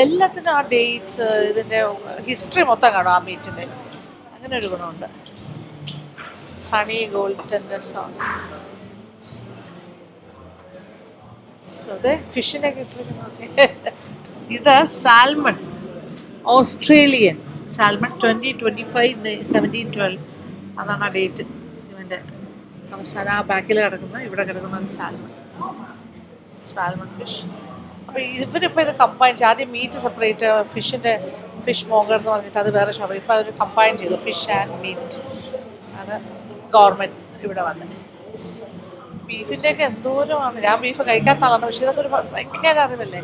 എല്ലാത്തിനും ആ ഡേറ്റ്സ്, ഇതിൻ്റെ ഹിസ്റ്ററി മൊത്തം കാണും ആ മീറ്റിൻ്റെ. അങ്ങനെ ഒരു ഗുണമുണ്ട്. ഹണി ഗോൾഡ് ടെൻഡർ സോസ്, അതെ ഫിഷിനൊക്കെ ഇട്ടിരിക്കുന്നത്. ഇത് സാൽമൺ, ഓസ്ട്രേലിയൻ സാൽമൺ 2025 1712 അതാണ് ആ ഡേറ്റ്. ഇവൻ്റെ അവസാനം ആ ബാക്കിൽ കിടക്കുന്നത്, ഇവിടെ കിടക്കുന്നത് സാൽമൺ ഫിഷ്. അപ്പോൾ ഇവരിപ്പോൾ ഇത് കമ്പൈൻ ചെയ്ത്, ആദ്യം മീറ്റ് സെപ്പറേറ്റ്, ഫിഷ് മോങ്കർ എന്ന് പറഞ്ഞിട്ട് അത് വേറെ ഷോപ്പ്. ഇപ്പോൾ അവർ കമ്പൈൻ ചെയ്തു, ഫിഷ് ആൻഡ് മീറ്റ് ആണ് ഗവൺമെൻറ് ഇവിടെ വന്നത്. ബീഫിൻ്റെയൊക്കെ എന്തോരമാണ്. ഞാൻ ബീഫ് കഴിക്കാത്ത ആളാണ്, പക്ഷേ ഇതൊക്കെ ഒരു ഭയങ്കര അറിവല്ലേ.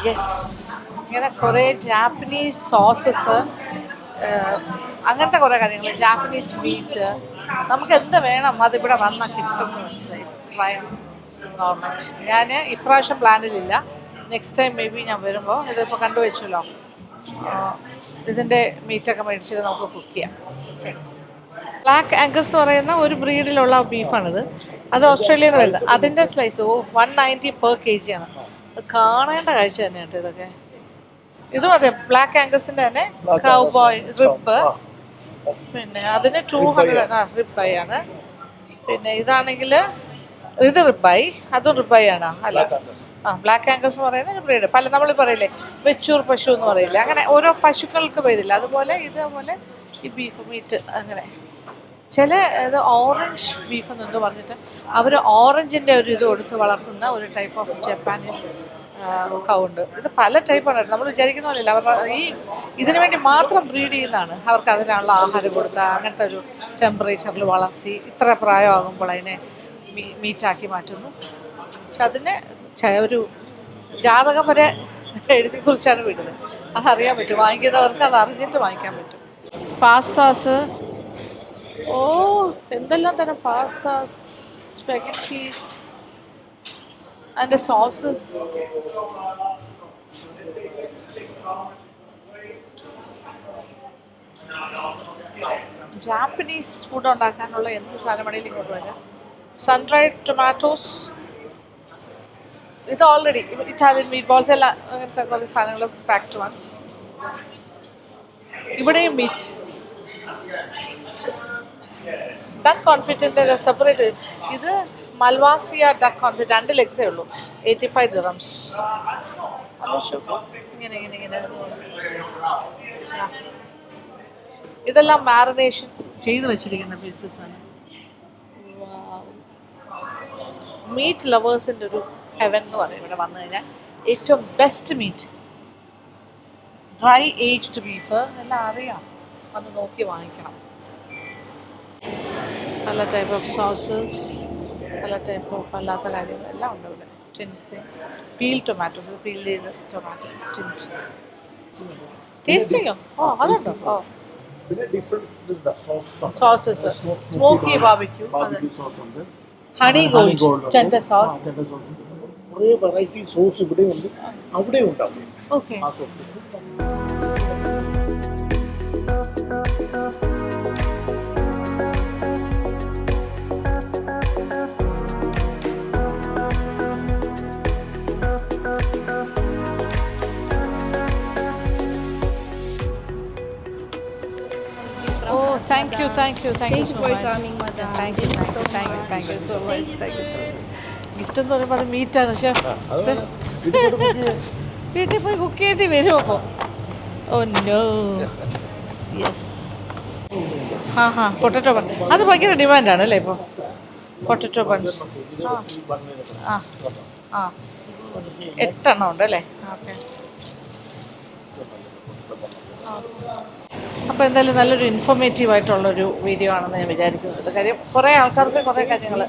യെസ്, ഇങ്ങനെ കുറേ ജാപ്പനീസ് സോസസ്, അങ്ങനത്തെ കുറേ കാര്യങ്ങൾ, ജാപ്പനീസ് മീറ്റ്, നമുക്ക് എന്ത് വേണം അതിവിടെ വന്നാൽ കിട്ടുമെന്ന് മനസ്സിലായി. ഗവൺമെൻറ് ഞാൻ ഇപ്രാവശ്യം പ്ലാനിലില്ല, നെക്സ്റ്റ് ടൈം മേ ബി ഞാൻ വരുമ്പോൾ ഇതിപ്പോൾ കണ്ടുവച്ചല്ലോ, ഇതിൻ്റെ മീറ്റൊക്കെ മേടിച്ചിട്ട് നമുക്ക് കുക്ക് ചെയ്യാം. ബ്ലാക്ക് ആംഗസ് എന്ന് പറയുന്ന ഒരു ബ്രീഡിലുള്ള ബീഫാണിത്. അത് ഓസ്ട്രേലിയയിൽ നിന്ന് വരുന്നത്. അതിൻ്റെ സ്ലൈസ് 190 per kg ആണ്. അത് കാണേണ്ട കാഴ്ച തന്നെ കേട്ടോ ഇതൊക്കെ. ഇതും അതെ, ബ്ലാക്ക് ആംഗസിൻ്റെ തന്നെ കൗബോയ് റിബ്, പിന്നെ അതിന് 200 റിബായി ആണ്. പിന്നെ ഇതാണെങ്കിൽ ഇത് റിബായി, അതും റിബായി ആണ്. അല്ല, ബ്ലാക്ക് ആംഗസ് എന്ന് പറയുന്ന ഒരു ബ്രീഡ്. പല നമ്മൾ പറയില്ലേ വെച്ചൂർ പശു എന്ന് പറയില്ലേ, അങ്ങനെ ഓരോ പശുക്കൾക്ക് പേരില്ല. അതുപോലെ ഇതേപോലെ ഈ ബീഫ് മീറ്റ് അങ്ങനെ ചില ഇത് ഓറഞ്ച് ബീഫ് എന്നെന്തോ പറഞ്ഞിട്ട് അവർ ഓറഞ്ചിൻ്റെ ഒരു ഇത് കൊടുത്ത് വളർത്തുന്ന ഒരു ടൈപ്പ് ഓഫ് ജപ്പാനീസ് കൗണ്ട്. ഇത് പല ടൈപ്പാണ്. നമ്മൾ വിചാരിക്കുന്ന പോലെയല്ല. അവരുടെ ഇതിനു വേണ്ടി മാത്രം ബ്രീഡ് ചെയ്യുന്നതാണ്. അവർക്ക് അതിനുള്ള ആഹാരം കൊടുക്കുക, അങ്ങനത്തെ ഒരു ടെമ്പറേച്ചറിൽ വളർത്തി ഇത്ര പ്രായമാകുമ്പോൾ അതിനെ മീറ്റാക്കി മാറ്റുന്നു. പക്ഷെ അതിന് ഒരു ജാതകം വരെ എഴുതി കുറിച്ചാണ് വിടുന്നത്. അതറിയാൻ പറ്റും, വാങ്ങിക്കുന്നവർക്ക് അത് അറിഞ്ഞിട്ട് വാങ്ങിക്കാൻ പറ്റും. പാസ്താസ്, എന്തെല്ലാം തരം pastas, spaghettis and sauces. Japanese food ഉണ്ടാക്കാനുള്ള എന്ത് സാധനമാണെങ്കിലും ഇങ്ങോട്ട് വരാം. സൺഡ്രൈഡ് ടൊമാറ്റോസ്, ഇത് ഓൾറെഡി ഇറ്റാലിയൻ മീറ്റ് ബോൾസ് എല്ലാം അങ്ങനത്തെ കുറേ സാധനങ്ങൾ പാക്ഡ് വൺസ്. ഇവിടെയും മീറ്റ്. ഡക്ക് കോൺഫിറ്റിൻ്റെ സെപ്പറേറ്റ്. ഇത് മൽവാസിയ ഡക്ക് കോൺഫിറ്റ്, 2 ലെഗ്സേ ഉള്ളൂ, 85 dirhams. ഇങ്ങനെ ഇങ്ങനെ ഇങ്ങനെ ഇതെല്ലാം മാറിനേഷൻ ചെയ്ത് വെച്ചിരിക്കുന്ന പീസസ് ആണ്. മീറ്റ് ലവേഴ്സിൻ്റെ ഒരു ഹെവൻ എന്ന് പറയും ഇവിടെ വന്നു കഴിഞ്ഞാൽ. ഏറ്റവും best meat, dry aged beef എല്ലാം അറിയാം, വന്ന് നോക്കി വാങ്ങിക്കണം. പല ടൈപ്പ് ഓഫ് സോസസ്, പല ടൈപ്പ് ഓഫ് അല്ലാത്ത കാര്യങ്ങൾ എല്ലാം ഉണ്ട് ഇവിടെ. Tinned things, peel tomatoes, peel ചെയ്ത് ടൊമാറ്റോ ടിൻറ്റ്. ടേസ്റ്റിങ്ങോ? അതുണ്ടോ? പിന്നെ ഡിഫറെന്റ് സോസസ്, സ്മോക്കി ബാർബിക്യൂ, അത് ഹണി ഗോൾഡ് ടെൻഡർ സോസ്, കുറേ വെറൈറ്റി സോസ് ഇവിടെ ഉണ്ട്, അവിടെ ഉണ്ടാവും. ഓക്കെ. ആ sauce Thank you so for much. coming, madam. Thank you so much. Gift എന്ന് പറയുമ്പോൾ അത് മീറ്റാണ്. പക്ഷേ വീട്ടിൽ പോയി കുക്ക് ചെയ്യേണ്ടി വരും അപ്പോൾ. Oh no. Yes. Potato bun, അത് ഭയങ്കര ഡിമാൻഡാണ് അല്ലേ ഇപ്പോൾ, പൊട്ടറ്റോ ബൺസ്. ആ 8 എണ്ണം ഉണ്ട് അല്ലേ? ഓക്കെ. അപ്പോൾ എന്തായാലും നല്ലൊരു ഇൻഫോർമേറ്റീവ് ആയിട്ടുള്ളൊരു വീഡിയോ ആണെന്ന് ഞാൻ വിചാരിക്കുന്നുണ്ട്. കാര്യം കുറേ ആൾക്കാർക്ക് കുറേ കാര്യങ്ങൾ.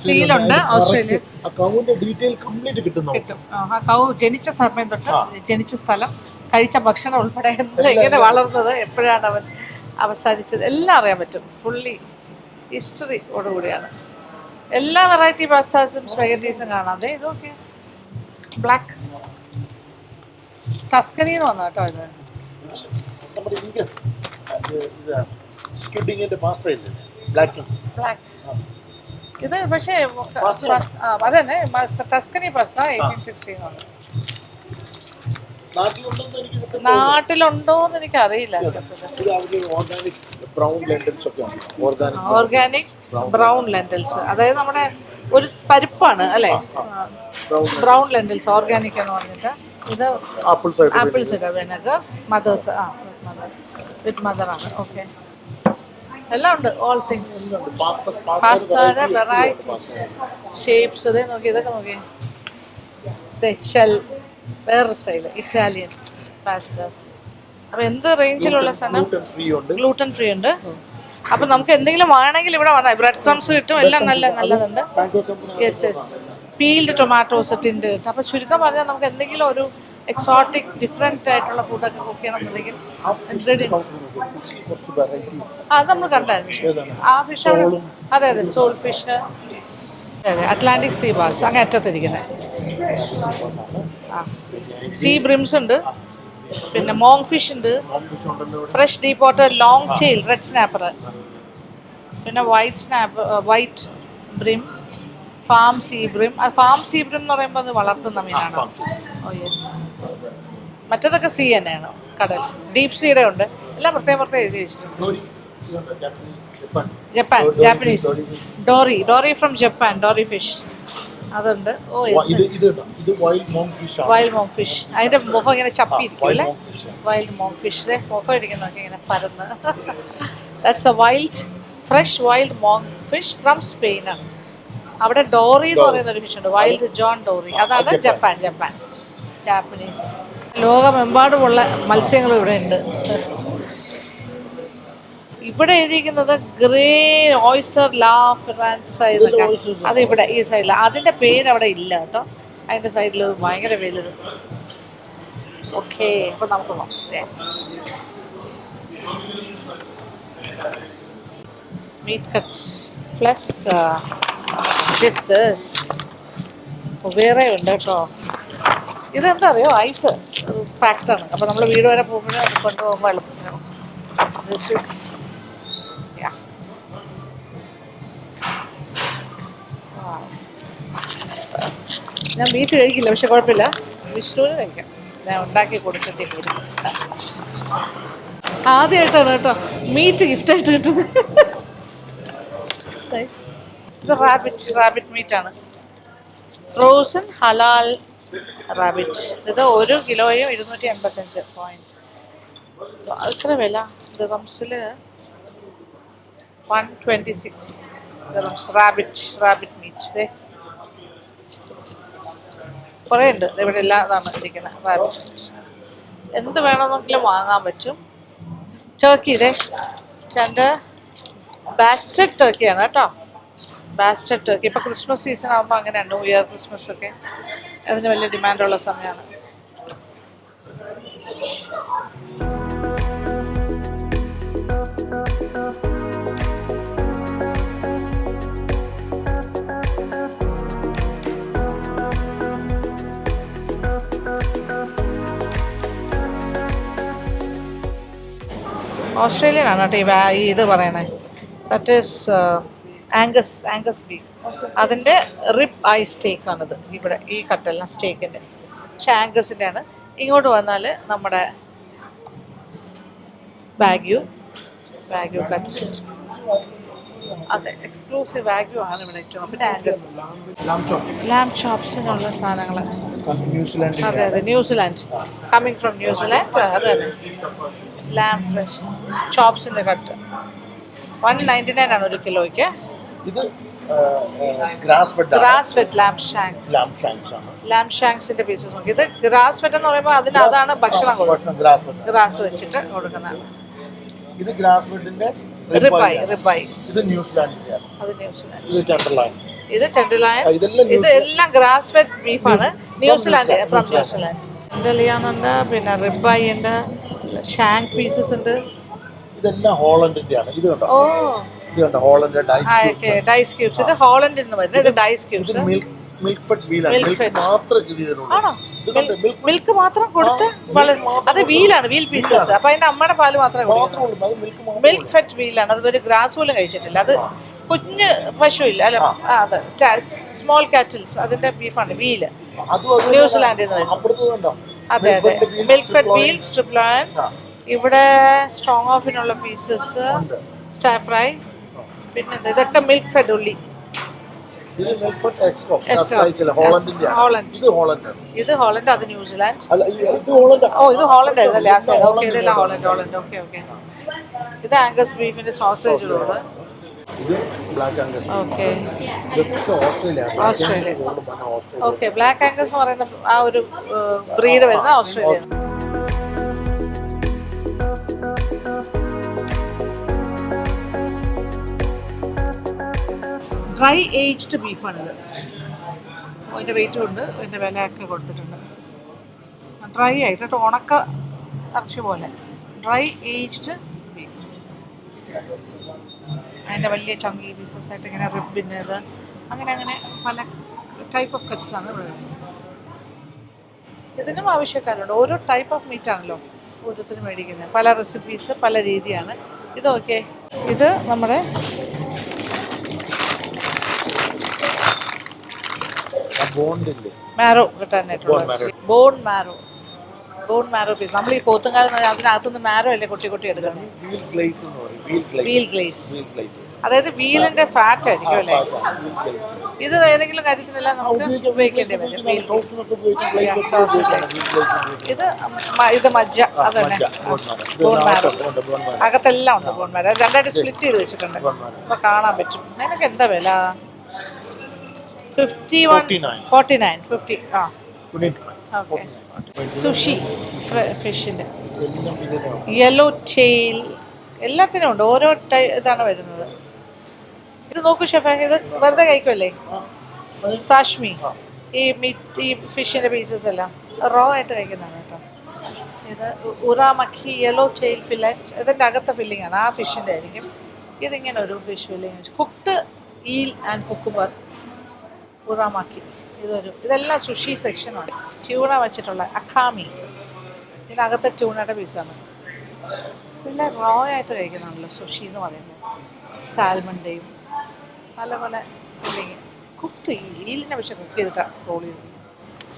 സീലുണ്ട് ഓസ്ട്രേലിയ. കിട്ടും. ആ കൗ ജനിച്ച സമയം തൊട്ട്, ജനിച്ച സ്ഥലം, കഴിച്ച ഭക്ഷണം ഉൾപ്പെടെ എങ്ങനെ വളർന്നത്, എപ്പോഴാണ് അവൻ അവസാനിച്ചത്, എല്ലാം അറിയാൻ പറ്റും. ഫുള്ളി ഹിസ്റ്ററിയോടുകൂടിയാണ്. എല്ലാ വെറൈറ്റി പാസ്താസും സ്പെഗറ്റീസും കാണാം. ഇതൊക്കെ ബ്ലാക്ക് ടസ്കനിന്ന് വന്ന കേട്ടോ ഇത്. ബ്ലാക്ക് ഇത് പക്ഷേ അതന്നെ ടസ്കനി പാസ്ത 1860 നാട്ടിലുണ്ടോന്ന് എനിക്ക് അറിയില്ല. ഓർഗാനിക് ബ്രൗൺ ലെന്റിൽസ്, അതായത് നമ്മുടെ ഒരു പരിപ്പാണ് അല്ലേ, ബ്രൗൺ ലെന്റിൽസ് ഓർഗാനിക് എന്ന് പറഞ്ഞിട്ട്. ഇത് apple cider vinegar, mothers with മദറാണ്. ഓക്കെ, എല്ലാം ഉണ്ട്. All things. പാസ്തയുടെ വെറൈറ്റീസ്, ഷേപ്സ്. ഇതേ നോക്കി, ഇതൊക്കെ നോക്കി. ഷെൽ വേറൊരു സ്റ്റൈല്, ഇറ്റാലിയൻ പാസ്റ്റാസ്. അപ്പോൾ എന്ത് റേഞ്ചിലുള്ള സാധനം? ഗ്ലൂട്ടൻ ഫ്രീ ഉണ്ട്. അപ്പൊ നമുക്ക് എന്തെങ്കിലും വേണമെങ്കിൽ ഇവിടെ വന്നാൽ ബ്രെഡ് ക്രംസ് കിട്ടും, എല്ലാം നല്ലതുണ്ട്. യെസ് യെസ്, പീൽഡ് ടൊമാറ്റോസ് ടിൻഡ് കിട്ടും. അപ്പൊ ചുരുക്കം പറഞ്ഞാൽ നമുക്ക് എന്തെങ്കിലും ഒരു എക്സോട്ടിക് ഡിഫറെന്റ് ആയിട്ടുള്ള ഫുഡൊക്കെ കുക്ക് ചെയ്യണമെന്നുണ്ടെങ്കിൽ ഇൻഗ്രീഡിയൻസ് അത് നമ്മൾ കണ്ടായിരുന്നു. ആ ഫിഷ് അവിടെ, അതെ അതെ, സോൾ ഫിഷ്, അതെ അറ്റ്ലാന്റിക് സീ ബാസ് അങ്ങ് അറ്റത്തിരിക്കുന്നത്. ആ സീ ബ്രിംസ് ഉണ്ട്, പിന്നെ മോങ് ഫിഷ് ഉണ്ട്, fresh deep water long tail red snapper, പിന്നെ white bream, farm sea bream. Farm sea bream എന്ന് പറയുമ്പോൾ അത് വളർത്തുന്ന മീനാണ്. ഓ യെസ്, മറ്റേതൊക്കെ സീ തന്നെയാണ്, കടൽ. ഡീപ് സീയുടെ ഉണ്ട്, എല്ലാം പ്രത്യേകം എഴുതി വെച്ചിട്ടുണ്ട്. Japanese Dory from Japan, Dory fish അതുണ്ട്. ഓ വൈൽഡ് മോങ് ഫിഷ്, അതിന്റെ മുഖം ഇങ്ങനെ ചപ്പിയിരിക്കും അല്ലേ, വൈൽഡ് മോങ് ഫിഷ്. മുഖം ഇരിക്കുന്നൊക്കെ ഇങ്ങനെ പരന്ന്. That's a fresh wild monk fish from Spain. അവിടെ ഡോറി എന്ന് പറയുന്ന ഒരു ഫിഷ് ഉണ്ട്, വൈൽഡ് ജോൺ ഡോറി, അതാണ് ജാപ്പനീസ്. ലോകമെമ്പാടുമുള്ള മത്സ്യങ്ങൾ ഇവിടെ ഉണ്ട്. ഇവിടെ എഴുതിയിരിക്കുന്നത് ഗ്രേ ഓയിസ്റ്റർ ലാ ഫ്രാൻസ് എന്നൊക്കെ, അത് ഇവിടെ ഈ സൈഡിൽ. അതിൻ്റെ പേര് അവിടെ ഇല്ല കേട്ടോ, അതിൻ്റെ സൈഡിൽ ഭയങ്കര വലുത്. ഓക്കെ, അപ്പോൾ നമുക്ക് പോകാം. Yes, meat cuts plus this. വേറെ ഉണ്ട് കേട്ടോ. ഇതെന്താ അറിയോ, ഐസ് പാക്റ്റാണ്. അപ്പോൾ നമ്മൾ വീട് വരെ പോകുമ്പോഴും അത് കൊണ്ടുപോകുമ്പോൾ എളുപ്പം. ദിസ് ഇസ് ഞാൻ മീറ്റ് കഴിക്കില്ല, പക്ഷെ കുഴപ്പമില്ല, വിഷ്ണുവിന് കഴിക്കാം. ഞാൻ ഉണ്ടാക്കി കൊടുക്കേണ്ടി വരും. ആദ്യമായിട്ടാണ് കേട്ടോ മീറ്റ് ഗിഫ്റ്റായിട്ട് കിട്ടുന്നത്. ഇത് റാബിറ്റ് മീറ്റാണ്, ഫ്രോസൺ ഹലാൽ റാബിറ്റ്. ഇത് 1 കിലോയും 285 പോയിന്റ്. എത്ര വില? ദിറംസിൽ 126 ദിറംസ്. റാബിറ്റ് മീറ്റ് കുറേ ഉണ്ട് ഇവിടെ, എല്ലാം ഇതാണ് ഇരിക്കുന്നത്. റാബിറ്റ് മീറ്റ് എന്ത് വേണമെന്നെങ്കിലും വാങ്ങാൻ പറ്റും. ടർക്കി എൻ്റെ ബാസ്റ്റഡ് ടർക്കിയാണ് കേട്ടോ, ബാസ്റ്റഡ് ടർക്കി. ഇപ്പോൾ ക്രിസ്മസ് സീസൺ ആകുമ്പോൾ അങ്ങനെയാണ്, ന്യൂ ഇയർ ക്രിസ്മസ് ഒക്കെ അതിന് വലിയ ഡിമാൻഡുള്ള സമയമാണ്. ഓസ്ട്രേലിയൻ ആണ് കേട്ടോ ഈ ഇത് പറയണേ. That is Angus beef. അതിൻ്റെ റിബ് ഐ സ്റ്റേക്കാണിത്. ഇവിടെ ഈ കട്ടെല്ലാം സ്റ്റേക്കിൻ്റെ, പക്ഷെ ആംഗസിൻ്റെ ആണ്. ഇങ്ങോട്ട് വന്നാൽ നമ്മുടെ വാഗ്യൂ കട്ട്സ്, അതെ എക്സ്ക്ലൂസീവ് വാഗ്യൂ ആണ് ഇവിടെ ഏറ്റവും. പിന്നെ ആംഗസ്, ലാം ചോപ്സിനുള്ള സാധനങ്ങൾ. അതെ അതെ, ന്യൂസിലാൻഡ്, കമ്മിങ് ഫ്രം ന്യൂസിലാൻഡ്. അത് തന്നെ ലാം ഫ്രഷ് ചോപ്സിൻ്റെ കട്ട് 199 ആണ് 1 കിലോയ്ക്ക്. ഗ്രാസ് ഫെഡ് ലാം ഷാങ്ക്സിന്റെ പീസസ് നോക്കി. ഇത് ഗ്രാസ് ഫെഡ് എന്ന് പറയുമ്പോൾ അതാണ് ഭക്ഷണം കൊടുക്കുന്നത്, ഗ്രാസ് വെച്ചിട്ട് കൊടുക്കുന്നതാണ്. ഇത് ഗ്രാസ് ഫെഡിന്റെ റിബായി. ഇത് ന്യൂസിലാൻഡിന്റെ, അത് ന്യൂസിലാൻഡ്. ഇത് ടെൻഡർലൈൻ. ഇത് എല്ലാം ഗ്രാസ് ഫെഡ് ബീഫാണ്, ന്യൂസിലാൻഡ്, ഫ്രം ന്യൂസിലാൻഡ്. ടെൻഡർലൈൻ ഉണ്ട്, പിന്നെ റിബായി ഉണ്ട്, ഷാങ്ക് പീസസ് ഉണ്ട്. ഇതെല്ലാം ഹോളണ്ടിന്റെ ആണ്. ഇത് കണ്ടോ? ഓ, ഇത് കണ്ടോ, ഹോളണ്ട് ഡൈസ് ക്യൂബ്സ്. ഇത് ഹോളണ്ടിൽ നിന്ന് വരുന്നത്. ഇത് ഡൈസ് ക്യൂബ്സ്. മിൽക്ക് ഫെഡ് വീലാണ്, മിൽക്ക് മാത്രം കൊടുത്ത് അത് വീലാണ്, വീൽ പീസസ്. അപ്പൊ അതിന്റെ അമ്മയുടെ പാല് മാത്രമേ മിൽക്ക് ഫെഡ് വീലാണ്. അത് ഒരു ഗ്രാസ് പോലും കഴിച്ചിട്ടില്ല. അത് കുഞ്ഞ് പശു ഇല്ല അല്ല, അത് സ്മോൾ കാറ്റിൽസ്, അതിന്റെ ബീഫാണ് വീല്, ന്യൂസിലാൻഡിൽ നിന്ന് വരുന്നത്. അതെ അതെ, milk fed wheel, strip lion. ഇവിടെ സ്ട്രോങ് ഓഫിനുള്ള പീസസ്, സ്റ്റാർ ഫ്രൈ, പിന്നെ ഇതൊക്കെ മിൽക്ക് ഫെഡ് ഉള്ളി. ഇത് ഹോളണ്ട്, അത് ന്യൂസിലാൻഡ്. ഓ, ഇത് ഹോളണ്ട് ആയിരുന്നല്ലേ ആ സൈഡ്. ഓക്കെ, ഇതെല്ലാം ഹോളണ്ട്. ഓക്കെ. ഇത് ആംഗസ് ബീഫിന്റെ സോസേജുള്ളത്. Okay, Australia. Okay, black Angus എന്ന് പറയുന്ന ആ ഒരു ബ്രീഡ് വരുന്ന ഓസ്ട്രേലിയ. Dry aged ബീഫാണിത്. അതിൻ്റെ വെയിറ്റും ഉണ്ട്, അതിൻ്റെ വിലയൊക്കെ കൊടുത്തിട്ടുണ്ട്. ഡ്രൈ ആയിട്ട് ഉണക്ക ഇറച്ചി പോലെ ഡ്രൈ ഏജ്ഡ് ബീഫ്. അതിൻ്റെ വലിയ ചങ്കി പീസസ് ആയിട്ട് ഇങ്ങനെ റിബിൻ്റേത് അങ്ങനെ പല ടൈപ്പ് ഓഫ് കട്ട്സാണ് ഇവിടെ വെച്ചത്. ഇതിനും ആവശ്യക്കാരുണ്ട്. ഓരോ ടൈപ്പ് ഓഫ് മീറ്റ് ആണല്ലോ ഓരോരുത്തരും മേടിക്കുന്നത്. പല റെസിപ്പീസ് പല രീതിയാണ്. ഇതൊക്കെ ഇത് നമ്മുടെ മാരോ കിട്ടാനായിട്ടുള്ള ബോൺ മാരോ പീസ്. നമ്മൾ ഈ പോത്തുംകാലം അതിനകത്തുനിന്ന് മാരോ അല്ലേ കൊട്ടി എടുക്കുന്നത്. വീൽ ഗ്ലേസ്, അതായത് വീലിന്റെ ഫാറ്റ് ആയിരിക്കും അല്ലേ. ഇത് ഏതെങ്കിലും കാര്യത്തിനെല്ലാം നമുക്ക് ഉപയോഗിക്കേണ്ടി വരും. ഇത് മജ്ജ, അത് തന്നെ ബോൺ മാരോ. അകത്തെല്ലാം ഉണ്ട് ബോൺ മാരോ. രണ്ടായിട്ട് സ്പ്ലിറ്റ് ചെയ്ത് വെച്ചിട്ടുണ്ട്. അപ്പൊ കാണാൻ പറ്റും. അതിനൊക്കെ എന്താ വില? 50. ആ ഓക്കെ. സുഷി ഫിഷിൻ്റെ യെല്ലോ ടെയിൽ എല്ലാത്തിനും ഉണ്ട്. ഓരോ ഇതാണ് വരുന്നത്. ഇത് നോക്കൂ ഷെഫേ, ഇത് വെറുതെ കഴിക്കുമല്ലേ സാഷ്മി. ഈ ഫിഷിൻ്റെ പീസസ് എല്ലാം റോ ആയിട്ട് കഴിക്കുന്നതാണ് കേട്ടോ. ഇത് ഉറാമക്കി യെല്ലോ ടെയിൽ ഫില്ലറ്റ്. ഇതിൻ്റെ അകത്തെ ഫില്ലിംഗ് ആണ്, ആ ഫിഷിൻ്റെ ആയിരിക്കും. ഇതിങ്ങനെ ഒരു fish filling. Cooked eel and cucumber ഉറാമാക്കി. ഇതെല്ലാം സുഷി സെക്ഷനാണ്. ട്യൂണ വെച്ചിട്ടുള്ള അഖാമി, ഇതിനകത്തെ ട്യൂണയുടെ പീസാണ്. പിന്നെ റോ ആയിട്ട് കഴിക്കുന്നതാണല്ലോ സുഷി എന്ന് പറയുന്നത്. സാൽമണ്ടയും പല ഫില്ലിങ്. കുക്ക്ഡ് ഈലിനെ വെച്ച് കുക്ക് ചെയ്തിട്ടാണ് റോൾ ചെയ്തത്.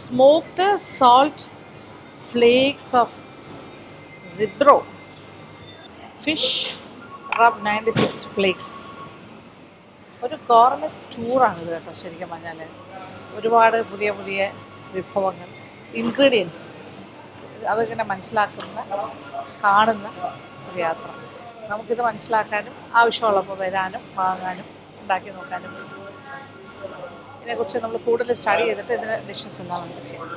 സ്മോക്ഡ് സോൾട്ട് ഫ്ലേക്സ് ഓഫ് സിബ്രോ ഫിഷ് റബ് 96 ഫ്ലേക്സ്. ഒരു ഗോർമെറ്റ് ടൂറാണിത് കേട്ടോ ശരിക്കും പറഞ്ഞാൽ. ഒരുപാട് പുതിയ വിഭവങ്ങൾ, ഇൻഗ്രീഡിയൻസ് അതിങ്ങനെ മനസ്സിലാക്കുന്ന കാണുന്ന ഒരു യാത്ര. നമുക്കിത് മനസ്സിലാക്കാനും ആവശ്യമുള്ളപ്പോൾ വരാനും വാങ്ങാനും ഉണ്ടാക്കി നോക്കാനും പറ്റും. ഇതിനെക്കുറിച്ച് നമ്മൾ കൂടുതൽ സ്റ്റഡി ചെയ്തിട്ട് ഇതിൻ്റെ ഡിഷസ് എല്ലാം നമുക്ക് ചെയ്യാം.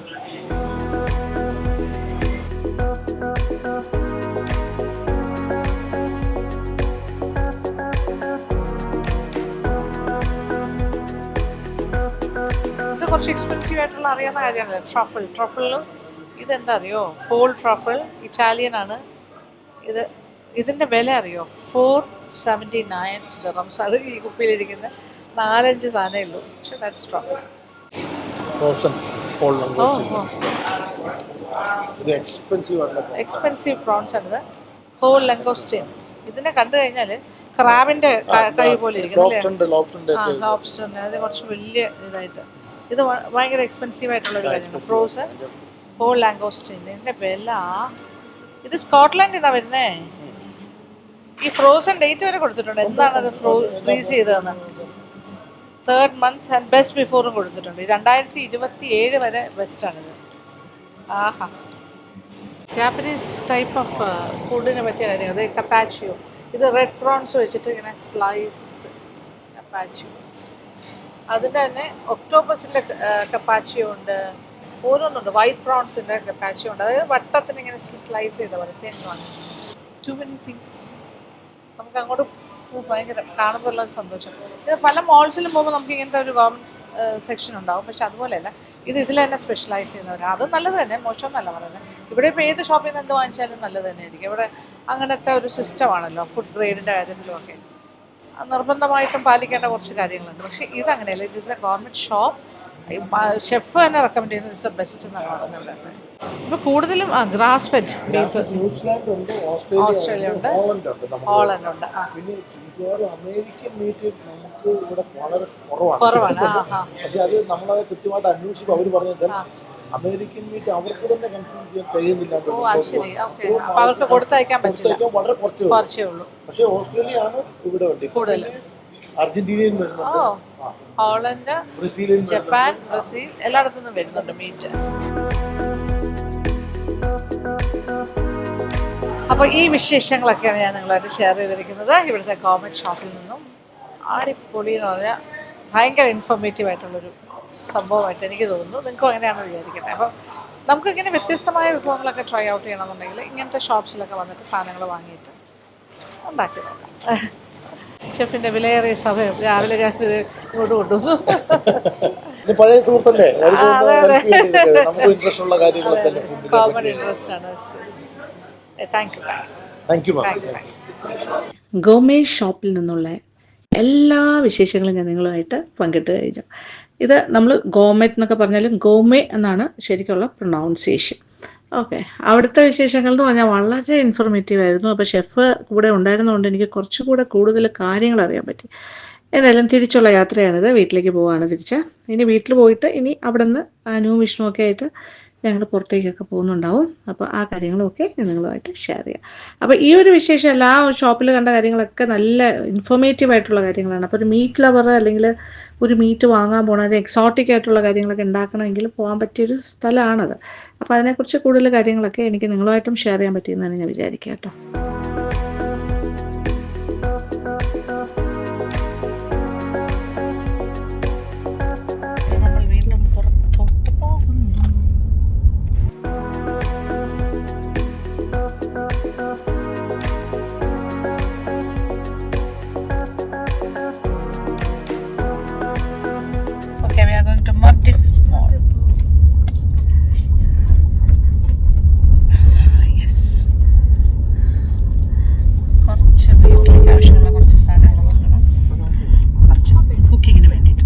കുറച്ച് എക്സ്പെൻസീവ് ആയിട്ടുള്ള അറിയാവുന്ന കാര്യമാണല്ലോ ട്രഫിളിലും. ഇതെന്താ അറിയോ? ഹോൾ ട്രഫിൾ, ഇറ്റാലിയൻ ആണ് ഇത്. ഇതിൻ്റെ വില അറിയോ? 479 ദിർഹംസ്. അത് ഈ കുപ്പിയിലിരിക്കുന്ന 4-5 സാധനമേ ഉള്ളൂ. പക്ഷെ ദാറ്റ്സ് ട്രഫിൾ. എക്സ്പെൻസീവ് പ്രോൺസ് ആണിത്. ഹോൾ ലംഗോസ്റ്റൈൻ. ഇതിനെ കണ്ടു കഴിഞ്ഞാൽ ക്രാബിൻ്റെ കൈ പോലെ ഇരിക്കുന്നത്. ലോബ്സ്റ്ററിൻ്റെ അത് കുറച്ച് വലിയ ഇതായിട്ട്. ഇത് ഭയങ്കര എക്സ്പെൻസീവ് ആയിട്ടുള്ളൊരു കാര്യമാണ്. Frozen whole langoustine. ഇതിൻ്റെ വില, ഇത് സ്കോട്ട്ലൻഡിൽ നിന്നാണ് വരുന്നേ. ഈ ഫ്രോസൺ ഡേറ്റ് വരെ കൊടുത്തിട്ടുണ്ട്. എന്താണത് ഫ്രീസ് ചെയ്തതെന്ന്. 3rd month ആൻഡ് ബെസ്റ്റ് ബിഫോറും കൊടുത്തിട്ടുണ്ട്. 2027 വരെ ബെസ്റ്റാണിത്. ആഹാ. ജാപ്പനീസ് ടൈപ്പ് ഓഫ് ഫുഡിനെ പറ്റിയ കാര്യം. അത് കപ്പാച്ചിയോ. ഇത് റെഡ് പ്രോൺസ് വെച്ചിട്ട് ഇങ്ങനെ സ്ലൈസ്ഡ് കപ്പാച്ചിയോ. അതിൻ്റെ തന്നെ ഒക്ടോപ്പസിൻ്റെ കപ്പാച്ചിയോ ഉണ്ട്, ഓരോന്നുണ്ട്. വൈറ്റ് പ്രോൺസിൻ്റെ കപ്പാച്ചിയോ ഉണ്ട്. അതായത് വട്ടത്തിന് ഇങ്ങനെ സ്ലൈസ് ചെയ്ത പോലെ 10 ones. To many things. നമുക്ക് അങ്ങോട്ട് ഭയങ്കര കാണുമ്പോൾ ഉള്ള സന്തോഷം. ഇത് പല മോൾസിലും പോകുമ്പോൾ നമുക്ക് ഇങ്ങനത്തെ ഒരു ഗവൺമെൻറ് സെക്ഷൻ ഉണ്ടാവും. പക്ഷെ അതുപോലെയല്ല, ഇതിൽ തന്നെ സ്പെഷ്യലൈസ് ചെയ്യുന്നവരാണ്. അത് നല്ലത് തന്നെ, മോശമെന്നല്ല പറയുന്നത്. ഇവിടെ ഇപ്പോൾ ഏത് ഷോപ്പിൽ നിന്ന് എന്ത് വാങ്ങിച്ചാലും നല്ലത് തന്നെയായിരിക്കും. ഇവിടെ അങ്ങനത്തെ ഒരു സിസ്റ്റമാണല്ലോ ഫുഡ് ഗ്രേഡിൻ്റെ കാര്യത്തിലുമൊക്കെ. നിർബന്ധമായിട്ടും പാലിക്കേണ്ട കുറച്ച് കാര്യങ്ങളുണ്ട്. പക്ഷേ ഇതങ്ങനെയല്ല. ഇത് is A government shop. Chef തന്നെ റെക്കമെൻഡ് ചെയ്യുന്നത് ഇറ്റ്സ് എ ബെസ്റ്റ് എന്നാണ് പറയുന്നത്. ഇപ്പോൾ കൂടുതലും ഗ്രാസ് ഫെഡ് ബീഫ്. ഓസ്ട്രേലിയ ഉണ്ട്, ഹോളണ്ട് ഉണ്ട്. അമേരിക്കൻ മീറ്റ് നമുക്ക് ഇവിടെ വളരെ കുറവാണ്. പക്ഷെ അത് നമ്മളത് കൃത്യമായിട്ട് അന്വേഷിച്ചപ്പോൾ അവർ പറഞ്ഞത് അമേരിക്കൻ മീറ്റ് അവർക്ക് തന്നെ കൺസ്യൂം ചെയ്യാൻ കഴിയുന്നില്ല. അവർക്ക് കൊടുത്തയക്കാൻ പറ്റില്ല, വളരെ കുറച്ചേ ഉള്ളൂ. പക്ഷേ ഓസ്ട്രേലിയ ആണ് ഇവിടെ കൂടുതൽ. അർജന്റീനയിൽ വരുന്നുണ്ട്, ഹോളണ്ട്, ബ്രസീലിൽ, ജപ്പാൻ, ബ്രസീൽ എല്ലായിടത്തു നിന്നും വരുന്നുണ്ട് മീറ്റ്. അപ്പോൾ ഈ വിശേഷങ്ങളൊക്കെയാണ് ഞാൻ നിങ്ങളായിട്ട് ഷെയർ ചെയ്തിരിക്കുന്നത്. ഇവിടുത്തെ ഗവൺമെൻറ് ഷോപ്പിൽ നിന്നും. അടിപൊളി എന്ന് പറഞ്ഞാൽ ഭയങ്കര ഇൻഫോർമേറ്റീവ് ആയിട്ടുള്ളൊരു സംഭവമായിട്ട് എനിക്ക് തോന്നുന്നു. നിങ്ങൾക്കും അങ്ങനെയാണെന്ന് വിചാരിക്കട്ടെ. അപ്പം നമുക്കിങ്ങനെ വ്യത്യസ്തമായ വിഭവങ്ങളൊക്കെ ട്രൈ ഔട്ട് ചെയ്യണമെന്നുണ്ടെങ്കിൽ ഇങ്ങനത്തെ ഷോപ്സിലൊക്കെ വന്നിട്ട് സാധനങ്ങൾ വാങ്ങിയിട്ട് ഉണ്ടാക്കി നോക്കാം. ഷെഫിൻ്റെ വിലയേറിയ സമയം രാവിലെ ഞാൻ ഇങ്ങോട്ട് കൊണ്ടുവന്നു. പിന്നെ പഴയ സുഹൃത്തല്ലേ, നമുക്ക് ഇൻട്രസ്റ്റ് ഉള്ള കാര്യങ്ങളൊക്കെ കോമൺ ഇൻട്രസ്റ്റ് ആണ്. Thank you. Thank you. Gourmet ഷോപ്പിൽ നിന്നുള്ള എല്ലാ വിശേഷങ്ങളും ഞാൻ നിങ്ങളുമായിട്ട് പങ്കിട്ട് കഴിഞ്ഞു. ഇത് നമ്മൾ ഗോമെറ്റ് എന്നൊക്കെ പറഞ്ഞാലും ഗോമേ എന്നാണ് ശരിക്കുള്ള പ്രൊണൗൺസിയേഷൻ. ഓക്കെ, അവിടുത്തെ വിശേഷങ്ങൾ എന്ന് പറഞ്ഞാൽ വളരെ ഇൻഫോർമേറ്റീവ് ആയിരുന്നു. അപ്പോൾ ഷെഫ് കൂടെ ഉണ്ടായിരുന്നതുകൊണ്ട് എനിക്ക് കുറച്ചുകൂടെ കൂടുതൽ കാര്യങ്ങൾ അറിയാൻ പറ്റി. എന്തായാലും തിരിച്ചുള്ള യാത്രയാണിത്. വീട്ടിലേക്ക് പോവുകയാണ് തിരിച്ച്. ഇനി വീട്ടിൽ പോയിട്ട് ഇനി അവിടെ നിന്ന് അനുവും വിഷ്ണു ഒക്കെ ആയിട്ട് ഞങ്ങൾ പുറത്തേക്കൊക്കെ പോകുന്നുണ്ടാവും. അപ്പോൾ ആ കാര്യങ്ങളൊക്കെ നിങ്ങളുമായിട്ട് ഷെയർ ചെയ്യാം. അപ്പോൾ ഈ ഒരു വിശേഷം എല്ലാ ഷോപ്പിൽ കണ്ട കാര്യങ്ങളൊക്കെ നല്ല ഇൻഫോർമേറ്റീവ് ആയിട്ടുള്ള കാര്യങ്ങളാണ്. അപ്പോൾ ഒരു മീറ്റ് ലവർ അല്ലെങ്കിൽ ഒരു മീറ്റ് വാങ്ങാൻ പോകണം, ഒരു എക്സോട്ടിക് ആയിട്ടുള്ള കാര്യങ്ങളൊക്കെ ഉണ്ടാക്കണമെങ്കിൽ പോകാൻ പറ്റിയൊരു സ്ഥലമാണത്. അപ്പോൾ അതിനെക്കുറിച്ച് കൂടുതൽ കാര്യങ്ങളൊക്കെ എനിക്ക് നിങ്ങളുമായിട്ടും ഷെയർ ചെയ്യാൻ പറ്റിയെന്നാണ് ഞാൻ വിചാരിക്കുക കേട്ടോ. നമ്മൾ വീണ്ടും പുറത്തോട്ട് പോകുന്നു. Okay, we are going to Mardif Mall. Yes. കുറച്ച് വീട്ടിലേക്ക് ആവശ്യമുള്ള കുറച്ച് സാധനങ്ങൾ വാങ്ങണം, കുറച്ച് കുക്കിങ്ങിന് വേണ്ടിയിട്ട്.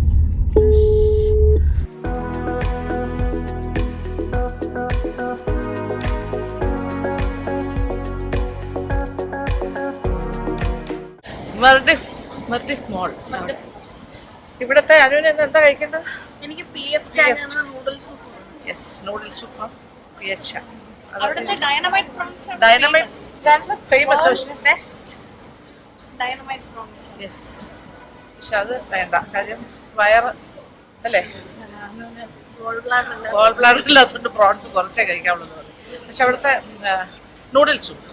മർഡിഫ് മോൾ. ഇവിടത്തെ അനുവിന് എന്താ കഴിക്കേണ്ടത്? എനിക്ക് PF channel noodles soup. Yes, noodle soup, PF. അവിടുത്തെ dynamite prawns. Dynamite prawns famous, best dynamite prawns. Yes. പക്ഷെ അത് വേണ്ട, കാര്യം വയറ് അല്ലേ, ഗോൾ ബ്ലാഡർ ഇല്ലാത്തതുകൊണ്ട് പ്രോൺസ് കുറച്ചേ കഴിക്കാവുള്ളൂ. പക്ഷെ അവിടുത്തെ നൂഡിൽ സൂപ്പ്.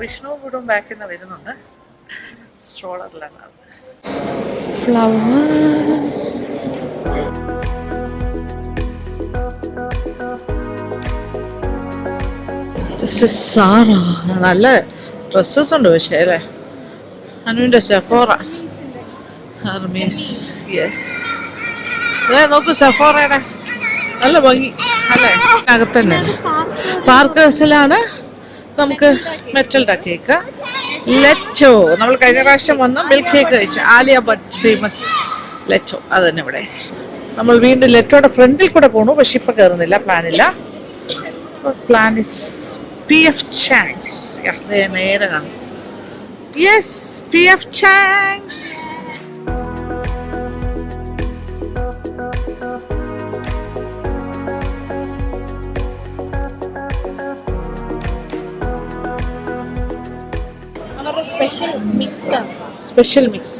വിഷ്ണു കൂടും ബാക്കിൽ നിന്ന് വരുന്നുണ്ട്. സ്ട്രോളറിലാണ് ഫ്ലവേഴ്സ്. സാറ നല്ല ഡ്രസ്സസ് ഉണ്ട് പക്ഷേ അല്ലേ. അനുവിൻ്റെ സെഫോറ, ഹെർമീസ്. യെസ്, നോക്കൂ സെഫോറയുടെ നല്ല ഭംഗി അല്ലേ. അകത്ത് തന്നെ പാർക്കേഴ്സിലാണ് നമുക്ക് മെറ്റൽഡ കേക്ക്. ലെറ്റോ, നമ്മൾ കഴിഞ്ഞ പ്രാവശ്യം വന്ന് മിൽക്ക് കേക്ക് കഴിച്ചു, ആലിയ ഭട്ട് ഫേമസ് ലെറ്റോ, അത് തന്നെ ഇവിടെ. നമ്മൾ വീണ്ടും ലെറ്റോയുടെ ഫ്രണ്ടിൽ കൂടെ പോണു, പക്ഷെ ഇപ്പം കയറുന്നില്ല, പ്ലാനില്ല. Plan is PF Chang's. നേരെ കാണും. Yes, PF Chang's. Special mix ആണ്. Special mix.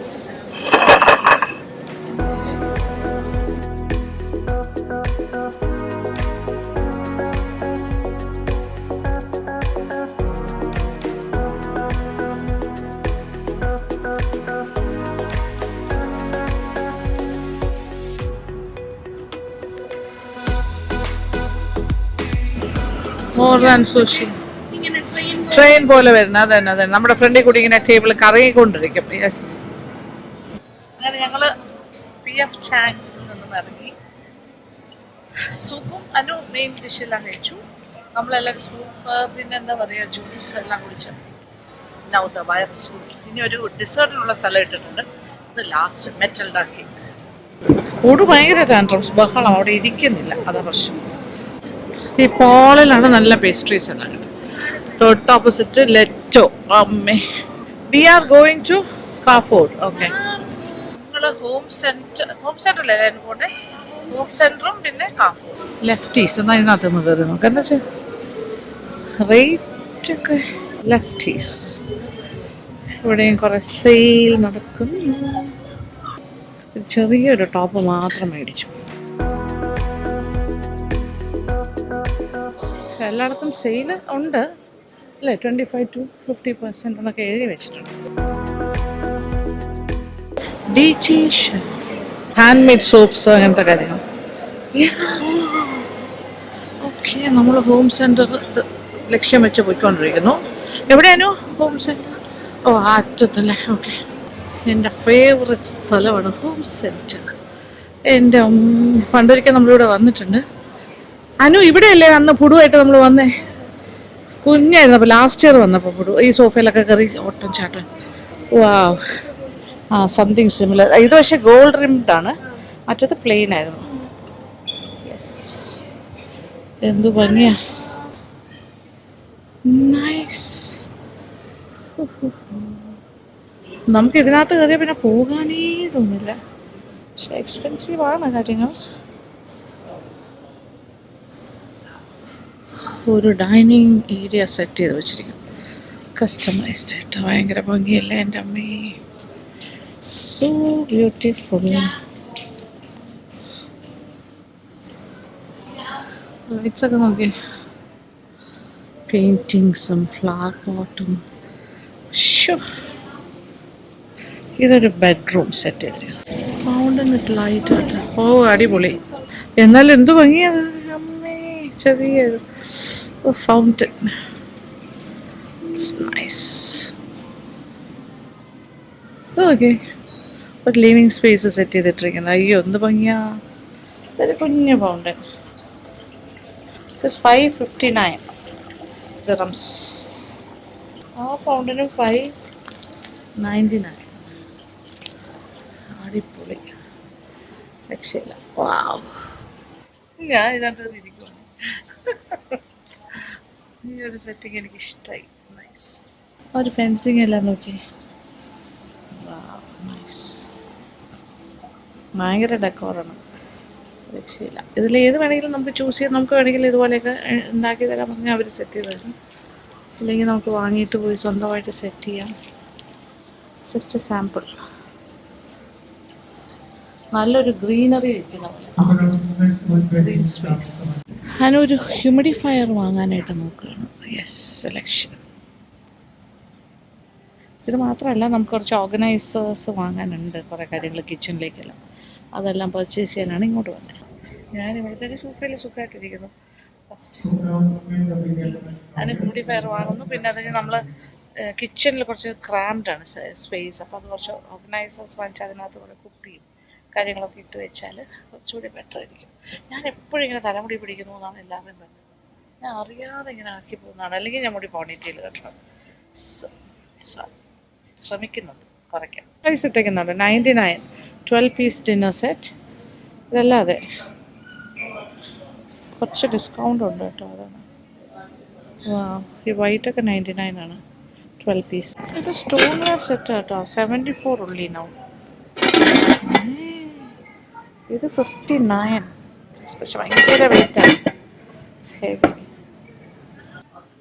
More than sushi. ഇങ്ങനെ ട്രെയിൻ പോലെ വരുന്ന അതന്നെ അതന്നെ നമ്മുടെ ഫ്രണ്ടിൽ കൂടി ഇങ്ങനെ ടേബിൾ കറങ്ങിക്കൊണ്ടിരിക്കും. യെസ്. അങ്ങനെ ഞങ്ങള് PF Chang'സിൽ നിന്നും ഇറങ്ങി. സൂപ്പും അനു മെയിൻ ഡിഷെല്ലാം കഴിച്ചു. നമ്മളെല്ലാവരും സൂപ്പ്, പിന്നെ എന്താ പറയുക, ജ്യൂസ് എല്ലാം കുടിച്ച് നൗ ദ വൈറസ് ഫുഡ്. ഇനി ഒരു ഡിസേർട്ടിനുള്ള സ്ഥലം ഇട്ടിട്ടുണ്ട്, ഇത് ലാസ്റ്റ് മെറ്റൽഡ കേക്ക്. കൂട് ഭയങ്കര ടാൻട്രംസ്, ബഹളം, അവിടെ ഇരിക്കുന്നില്ല, അതാ പ്രശ്നം. ഈ പോളിലാണ് നല്ല പേസ്ട്രീസ് എല്ലാം കിട്ടും. തൊട്ട് ഓപ്പോസിറ്റ് ലെറ്റോ. അമ്മേ, we are going to Carrefour. Okay, നിങ്ങൾ ഹോം സെന്ററിലല്ലേ പോട്ടെ, ഹോം സെന്ററും പിന്നെ കാഫോർഡ്. ലെഫ്റ്റീസ് എന്നാൽ ഇതിനകത്ത് നിന്ന് കയറി നോക്കാം. എന്താ വെച്ചാൽ റേറ്റ് ഒക്കെ ലെഫ്റ്റീസ്. ഇവിടെയും കുറെ സെയിൽ നടക്കുന്നു. ചെറിയൊരു ടോപ്പ് മാത്രം മേടിച്ചു. എല്ലായിടത്തും സെയിൽ ഉണ്ട് അല്ലേ, 25 to 50% എന്നൊക്കെ എഴുതി വെച്ചിട്ടുണ്ട്. ഹാൻഡ് മെയ്ഡ് സോപ്സ്, അങ്ങനത്തെ കാര്യങ്ങൾ. ഓക്കെ, നമ്മൾ ഹോം സെന്റർ ലക്ഷ്യം വെച്ച് പോയിക്കൊണ്ടിരിക്കുന്നു. എവിടെയാണോ ഹോം സെന്റർ? ഓ അറ്റത്തല്ലേ, ഓക്കെ. എൻ്റെ ഫേവററ്റ് സ്ഥലമാണ് ഹോം സെൻറ്റർ. എൻ്റെ പണ്ടൊരിക്കൽ നമ്മളിവിടെ വന്നിട്ടുണ്ട്. അനു ഇവിടെയല്ലേ അന്ന് പുടുവായിട്ട് നമ്മൾ വന്നേ? കുഞ്ഞായിരുന്നപ്പോൾ ലാസ്റ്റ് ഇയർ വന്നപ്പോൾ പുടു ഈ സോഫയിലൊക്കെ കയറി ഓട്ടം ചാട്ടം. വാവ്, ആ സംതിങ് സിമിലർ. ഇത് പക്ഷേ ഗോൾഡ് റിംഡ് ആണ്, മറ്റത് പ്ലെയിൻ ആയിരുന്നു. യെസ്, എന്തു ഭംഗിയാ, നൈസ്. നമുക്ക് ഇതിനകത്ത് കയറിയ പിന്നെ പോകാനേ തോന്നില്ല, പക്ഷെ എക്സ്പെൻസീവ് ആണ് കാര്യങ്ങൾ. ഒരു ഡൈനിങ് ഏരിയ സെറ്റ് ചെയ്ത് വെച്ചിരിക്കും, കസ്റ്റമൈസ്ഡ് ആയിട്ട്. ഭയങ്കര ഭംഗിയല്ലേ എൻ്റെ അമ്മേ, സോ ബ്യൂട്ടിഫുൾ. ലൈറ്റ്സ് ഒക്കെ നോക്കി, പെയിൻറ്റിങ്സും ഫ്ലവർ പോട്ടും. ഇതൊരു ബെഡ്റൂം സെറ്റ് ചെയ്ത് ഫൗണ്ടൻ വിത്ത് ലൈറ്റ് ആയിട്ട്. ഓ അടിപൊളി. എന്നാലും എന്ത് ഭംഗിയാണ് അമ്മേ, ചെറിയൊരു ഫൗണ്ടൻ. നൈസ്. ഓക്കെ, ഒരു ലിവിങ് സ്പേസ് സെറ്റ് ചെയ്തിട്ടിരിക്കുന്നത്. അയ്യോ എന്ത് ഭംഗിയാ, ഇതൊരു കുഞ്ഞു ഫൗണ്ടൻ. This is 559 dirhams. ആ ഫൗണ്ടനും 599. അടിപൊളി, രക്ഷയില്ല. വാവ്, ഞാൻ ഇതിനകത്ത് ഇരിക്കുവാണ്. ഈ ഒരു സെറ്റിങ് എനിക്ക് ഇഷ്ടമായി. നൈസ്. ഒരു ഫെൻസിങ് എല്ലാം നോക്കി, നൈസ്. ഭയങ്കര ഡെക്കോറാണ്, രക്ഷയില്ല. ഇതിൽ ഏത് വേണമെങ്കിലും നമുക്ക് ചൂസ് ചെയ്യാം. നമുക്ക് വേണമെങ്കിൽ ഇതുപോലെയൊക്കെ ഉണ്ടാക്കി തരാൻ പറഞ്ഞാൽ അവർ സെറ്റ് ചെയ്ത് തരും. അല്ലെങ്കിൽ നമുക്ക് വാങ്ങിയിട്ട് പോയി സ്വന്തമായിട്ട് സെറ്റ് ചെയ്യാം. Just sample. നല്ലൊരു ഗ്രീനറി ഇരിക്കുന്ന ഗ്രീൻ സ്പേസ്. ഞാനൊരു ഹ്യൂമിഡിഫയർ വാങ്ങാനായിട്ട് നോക്കുകയാണ്. Yes, selection. ഇത് മാത്രമല്ല, നമുക്ക് കുറച്ച് ഓർഗനൈസേഴ്സ് വാങ്ങാനുണ്ട്, കുറേ കാര്യങ്ങൾ കിച്ചണിലേക്കെല്ലാം. അതെല്ലാം പർച്ചേസ് ചെയ്യാനാണ് ഇങ്ങോട്ട് വന്നത്. ഞാൻ ഇവിടുത്തെ സോഫയിൽ സുഖമായിട്ടിരിക്കുന്നു. ഫസ്റ്റ് അതിന് ഹ്യൂമിഡിഫയർ വാങ്ങുന്നു. പിന്നെ അതിന് നമ്മൾ കിച്ചണിൽ കുറച്ച് ക്രാംഡാണ് സ്പേസ്, അപ്പോൾ അത് കുറച്ച് ഓർഗനൈസേഴ്സ് വാങ്ങിച്ചാൽ അതിനകത്ത് കുറേ കുപ്പിയും കാര്യങ്ങളൊക്കെ ഇട്ട് വെച്ചാൽ കുറച്ചുകൂടി ബെറ്റർ ആയിരിക്കും. ഞാൻ എപ്പോഴും ഇങ്ങനെ തലമുടി പിടിക്കുന്നു എന്നാണ് എല്ലാവരും പറഞ്ഞത്. ഞാൻ അറിയാതെ ഇങ്ങനെ ആക്കി പോകുന്നതാണ്. അല്ലെങ്കിൽ ഞാൻ മുടി പോണിറ്റയിൽ കെട്ടണം. ശ്രമിക്കുന്നുണ്ട് കുറയ്ക്കാൻ. പ്രൈസ് ഇട്ടേക്കുന്നുണ്ട് 99, 12 പീസ് ഡിന്നർ സെറ്റ്. ഇതല്ലാതെ കുറച്ച് ഡിസ്കൗണ്ട് ഉണ്ട് കേട്ടോ, അതാണ്. ഈ വൈറ്റൊക്കെ 99 ആണ്, 12 പീസ്. ഇത് സ്റ്റോൺ വെയർ സെറ്റ് കേട്ടോ, 74 ഉള്ളി നൗ. ഇത് 59, പക്ഷെ ഭയങ്കര വെയിറ്റാണ്. ഹെവി.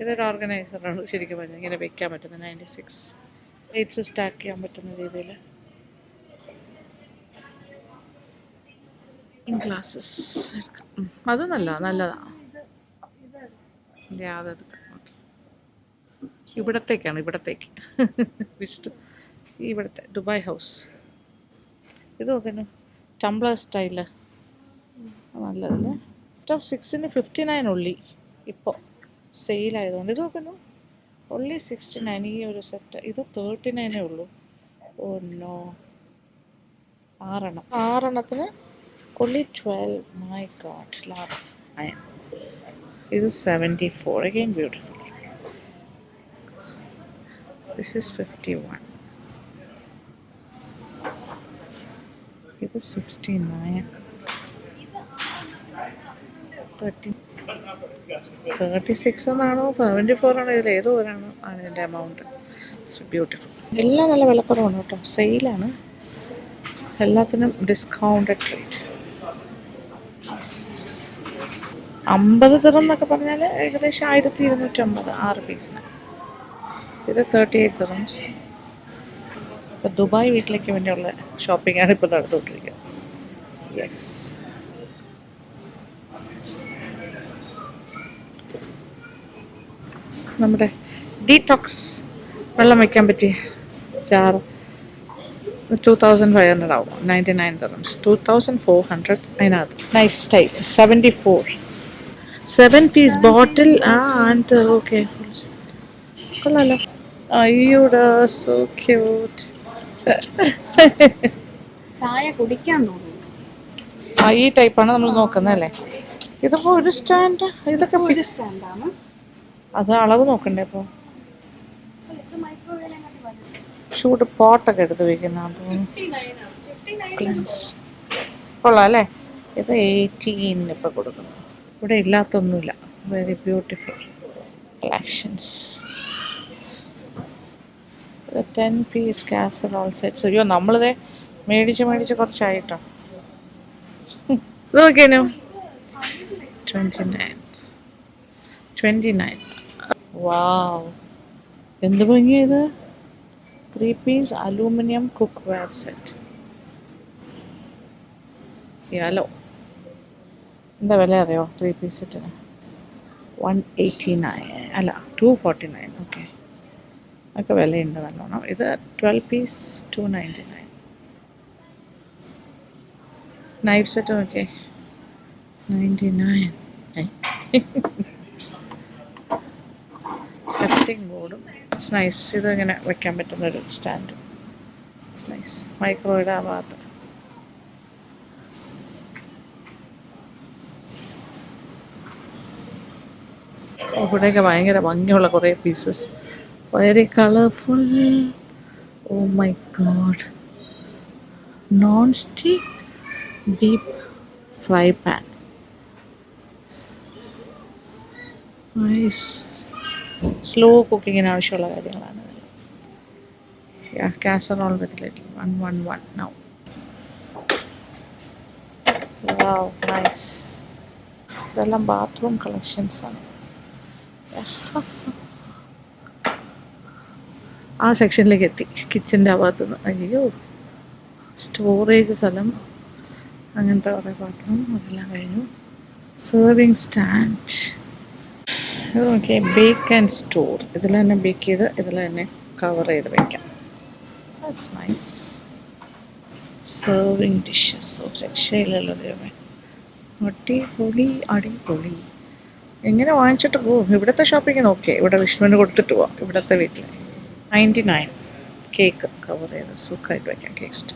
ഇതൊരു ഓർഗനൈസറാണ് ശരിക്കും പറഞ്ഞാൽ, ഇങ്ങനെ വെക്കാൻ പറ്റുന്നത്. 96 വെയിറ്റ്സ് സ്റ്റാക്ക് ചെയ്യാൻ പറ്റുന്ന രീതിയിൽ. ഗ്ലാസസ് അത് നല്ലതാണ്. അതെടുക്കാം. ഓക്കെ, ഇവിടത്തേക്ക് വിഷ്ണു, ഇവിടുത്തെ ദുബായ് ഹൗസ്. ഇത് നോക്കുന്നു, ടംബ്ലർ സ്റ്റൈല്, നല്ലതല്ലേ. സ്റ്റഫ് 6-ന് 59 ഉള്ളി ഇപ്പോൾ സെയിലായതുകൊണ്ട്. ഇത് നോക്കുന്നു, ഉള്ളി 69. ഈ ഒരു സെറ്റ് ഇത് 39 ഉള്ളൂ. Oh no, 6 only 12. My God, ലാഭം. ഇത് 74. Again beautiful. This is 51. ഇത് 69. 36 എന്നാണോ 74 ആണോ, ഇതിൽ ഏതോ ഒരാണോ അതിൻ്റെ എമൗണ്ട്. It's beautiful. എല്ലാം നല്ല വിലക്കുറവാണ് കേട്ടോ, സെയിലാണ്. എല്ലാത്തിനും ഡിസ്കൗണ്ടഡ് റേറ്റ്. 50 ദിർഹം എന്നൊക്കെ പറഞ്ഞാൽ ഏകദേശം 1250, 6 പീസിന്. ഇത് 38 ദിർഹംസ്. ഇപ്പോൾ ദുബായ് വീട്ടിലേക്ക് വേണ്ടിയുള്ള ഷോപ്പിംഗാണ് ഇപ്പോൾ നടന്നുകൊണ്ടിരിക്കുന്നത്. യെസ്, നമ്മുടെ ഡീടോക്സ് വെള്ളം വയ്ക്കാൻ പറ്റിയ ജാറ് 2500 ആവും. 99 ദിർഹംസ്, 2400 അതിനകത്ത്. Nice type. 74. 7 പീസ് ബോട്ടിൽ. ഓക്കെ, കൊള്ളാലോ. അയ്യോടാ സോ ക്യൂട്ട്. ചായ കുടിക്കാൻ തോന്നുന്നു. ഈ ടൈപ്പാണ് നമ്മൾ നോക്കുന്നത് അല്ലേ? ഇതിപ്പോ ഒരു സ്റ്റാൻഡ്, ഇതൊക്കെ ഒരു സ്റ്റാൻഡാണ്. അത് അളവ് നോക്കണ്ടേ ഇപ്പോൾ? ചൂട് പോട്ടൊക്കെ എടുത്ത് വെക്കുന്ന കൊള്ളാം അല്ലേ? ഇത് 18 ഇപ്പം കൊടുക്കുന്നു. ഇവിടെ ഇല്ലാത്തൊന്നുമില്ല. Very beautiful collections. 10 piece casserole sets. അയ്യോ നമ്മളിത് മേടിച്ച് കുറച്ചായിട്ടോ. ഇത് നോക്കിയാനോ? 29. വാവ്, എന്ത് ഭംഗിയാ ഇത്. 3 piece aluminium cookware set. യാലോ എന്താ വില അറിയോ? 3 പീസ് സെറ്റിന് 189 അല്ല 249. ഓക്കെ, ഒക്കെ വിലയുണ്ട് നല്ലോണം. ഇത് 12 പീസ് 299. നൈഫ് സെറ്റ് നോക്കിയേ 99. കട്ടിംഗ് ബോർഡും ഇറ്റ്സ് നൈസ്. ഇത് ഇങ്ങനെ വെക്കാൻ പറ്റുന്നൊരു സ്റ്റാൻഡ്. It's nice. മൈക്രോയുടെ ആ ഭാഗത്ത് ഇവിടെയൊക്കെ ഭയങ്കര ഭംഗിയുള്ള കുറേ pieces. Very colourful. Oh my god. Non stick deep fry pan. Nice. Slow കുക്കിങ്ങിന് ആവശ്യമുള്ള കാര്യങ്ങളാണ്. Casserole with little 111 now. Wow, nice. ഇതെല്ലാം ബാത്റൂം കളക്ഷൻസാണ്. ആ സെക്ഷനിലേക്ക് എത്തി, കിച്ചൻ്റെ ആ ഭാഗത്തുനിന്ന്. അയ്യോ, സ്റ്റോറേജ് സ്ഥലം, അങ്ങനത്തെ കുറേ പാത്രം, അതെല്ലാം കഴിഞ്ഞു. Serving stand. ഇത് നോക്കിയാൽ ബേക്ക് ആൻഡ് സ്റ്റോർ. ഇതിൽ തന്നെ ബേക്ക് ചെയ്ത് ഇതിൽ തന്നെ കവർ ചെയ്ത് വയ്ക്കാം. That's nice. Serving dishes. രക്ഷയില്ലല്ലോ ദൈവമേ. അടിപൊളി. എങ്ങനെ വാങ്ങിച്ചിട്ട് പോകും? ഇവിടുത്തെ ഷോപ്പിംഗ് നോക്കിയേ. ഇവിടെ വിഷ്ണുവിന് കൊടുത്തിട്ട് പോവാം. ഇവിടുത്തെ വീട്ടിൽ 99. കേക്ക് കവർ ചെയ്ത് സുഖമായിട്ട് വയ്ക്കാം. കേക്ക്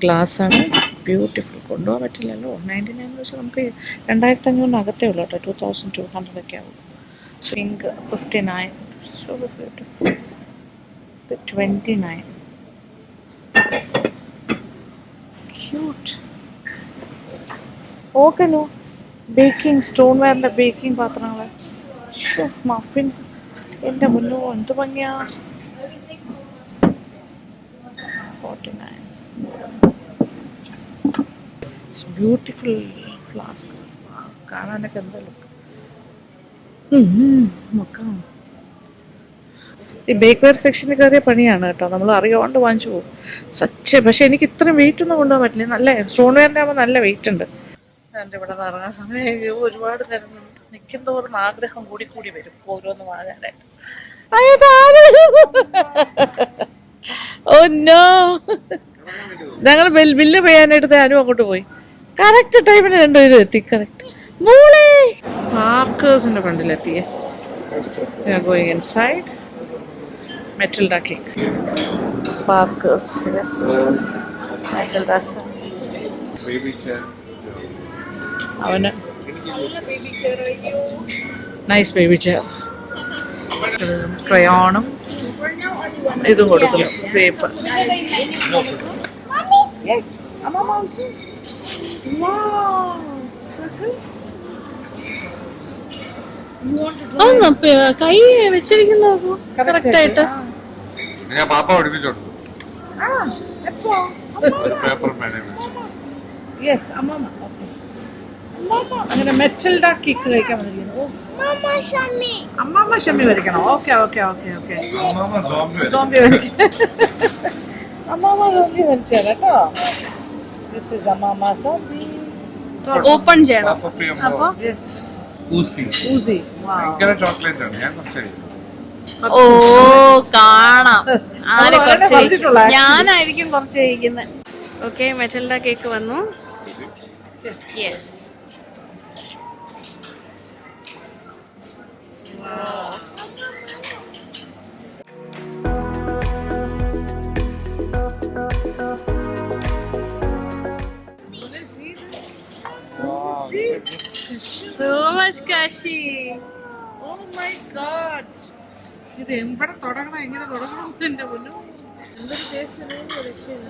ഗ്ലാസ്സാണ്. ബ്യൂട്ടിഫുൾ. കൊണ്ടുപോകാൻ പറ്റില്ലല്ലോ. 99 എന്ന് വെച്ചാൽ നമുക്ക് 2500 അകത്തേ ഉള്ളൂ കേട്ടോ. 2200 ഒക്കെ ആവും. സ്വിങ്ക് 59. So beautiful. 29. ക്യൂട്ട്. ഓക്കെല്ലോ. ബേക്കിംഗ് സ്റ്റോൺ വെയറിൻ്റെ ബേക്കിംഗ് പാത്രങ്ങൾ. മഫിൻസ്. എൻ്റെ മുന്നോ എന്ത് ഭംഗിയാ. 49. It's beautiful flask. കാണാനൊക്കെ എന്താ ലുക്ക്. നോക്കാം. ഈ ബേക്ക് വെയർ സെക്ഷനിൽ കയറിയ പണിയാണ് കേട്ടോ. നമ്മൾ അറിയാണ്ട് വാങ്ങിച്ചു പോകും. പക്ഷെ എനിക്ക് ഇത്രയും വെയിറ്റ് ഒന്നും കൊണ്ടുപോകാൻ പറ്റില്ല. നല്ല സ്റ്റോൺ വെയറിൻ്റെ ആകുമ്പോൾ നല്ല വെയിറ്റ് ഉണ്ട്. എൻ്റെ ഇവിടെ നിന്ന് ഇറങ്ങാൻ സമയം ഒരുപാട് നേരം നിൽക്കും തോറും ആഗ്രഹം കൂടി വരും ഓരോന്ന് വാങ്ങാനായിട്ട്. ഓ നോ, ഞങ്ങൾ ബില്ല് ചെയ്യാനായിട്ട് ഞാനും അങ്ങോട്ട് പോയി. കറക്റ്റ് ടൈമിന് രണ്ടുപേരും എത്തി. കറക്റ്റ് മോളെ പാർക്കേഴ്സിൻ്റെ ഫ്രണ്ടിലെത്തി. Yes, going inside. Matilda cake. Parkers. Yes, Matilda's. അവന് നൈസ് ബേബി ചെയർ. ക്രയോണും ഇതും കൊടുക്കുന്നു. പേപ്പർ. കൈ വെച്ചിരിക്കുന്നു കറക്റ്റ് ആയിട്ട്. ഞാൻ പാപ്പ പഠിപ്പിച്ചോളൂ. യെസ്, അമ്മമ്മ. അങ്ങനെ മെറ്റൽഡ കേക്ക് കഴിക്കാൻ വന്നിരിക്കുന്നു. അമ്മമ്മ ഷമ്മി വരയ്ക്കണം. ഓക്കെ. സോംബി വരയ്ക്കാം. അമ്മമ്മ സോംബി വരച്ചാ കേട്ടോ. ദിസ് ഈസ് അമ്മമ്മ സോംബി. ഓപ്പൺ ചെയ്യണം. അപ്പൊ ഊസി. ഭയങ്കര ചോക്ലേറ്റ് ആണ്. ഞാൻ കുറച്ച് ഓ കാണാം. ആരെ കുറച്ച് ഞാനായിരിക്കും കുറച്ച് കഴിക്കുന്നത്. ഓക്കെ, മെറ്റൽഡ കേക്ക് വന്നു. യെസ്. Wow. കാശി. ഓ മൈ ഗോഡ്, ഇത് എവിടെ തുടങ്ങണം, എങ്ങനെ തുടങ്ങണം എന്റെ മുന്നോ. എന്തൊരു ടേസ്റ്റ് രക്ഷയില്ല.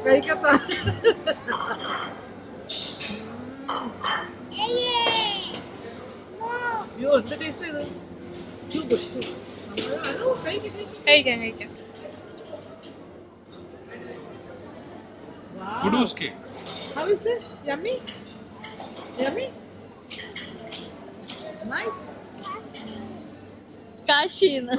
കഴിക്കത്ത അയ്യോ എന്ത് ടേസ്റ്റ് ഇത്. കഴിക്കാം. Kudus cake. How is this? Yummy? Nice. കാശിന്ന്.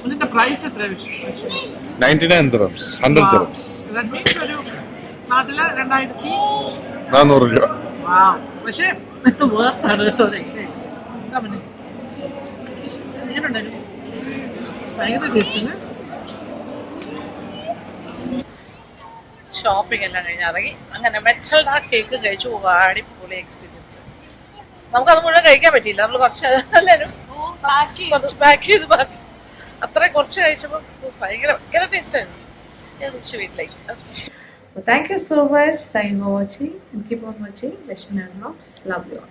ഇതിന്റെ പ്രൈസ് എത്ര? 99 dirhams, 100 dirhams. That means ഒരു നാട്ടില് 400 രൂപ. പക്ഷേ വേർത്താണ് കേട്ടോ. എങ്ങനെയുണ്ടായിരുന്നു? ഭയങ്കര ടേസ്റ്റിന്. ഷോപ്പിംഗ് എല്ലാം കഴിഞ്ഞ് ഇറങ്ങി അങ്ങനെ മെറ്റൽഡ കേക്ക് കഴിച്ചു. അടിപൊളി എക്സ്പീരിയൻസ്. നമുക്കത് മുഴുവൻ കഴിക്കാൻ പറ്റിയില്ല. നമ്മൾ കുറച്ച് എല്ലാവരും കുറച്ച് പാക്ക് ചെയ്ത് ബാക്കി അത്രയും കുറച്ച് കഴിച്ചപ്പോൾ ഭയങ്കര ടേസ്റ്റ് ആയിരുന്നു. ഞാൻ തിരിച്ച് വീട്ടിലേക്ക്. Thank you so much. Thank you for watching and keep on watching Rashmi Vlogs. Love you all.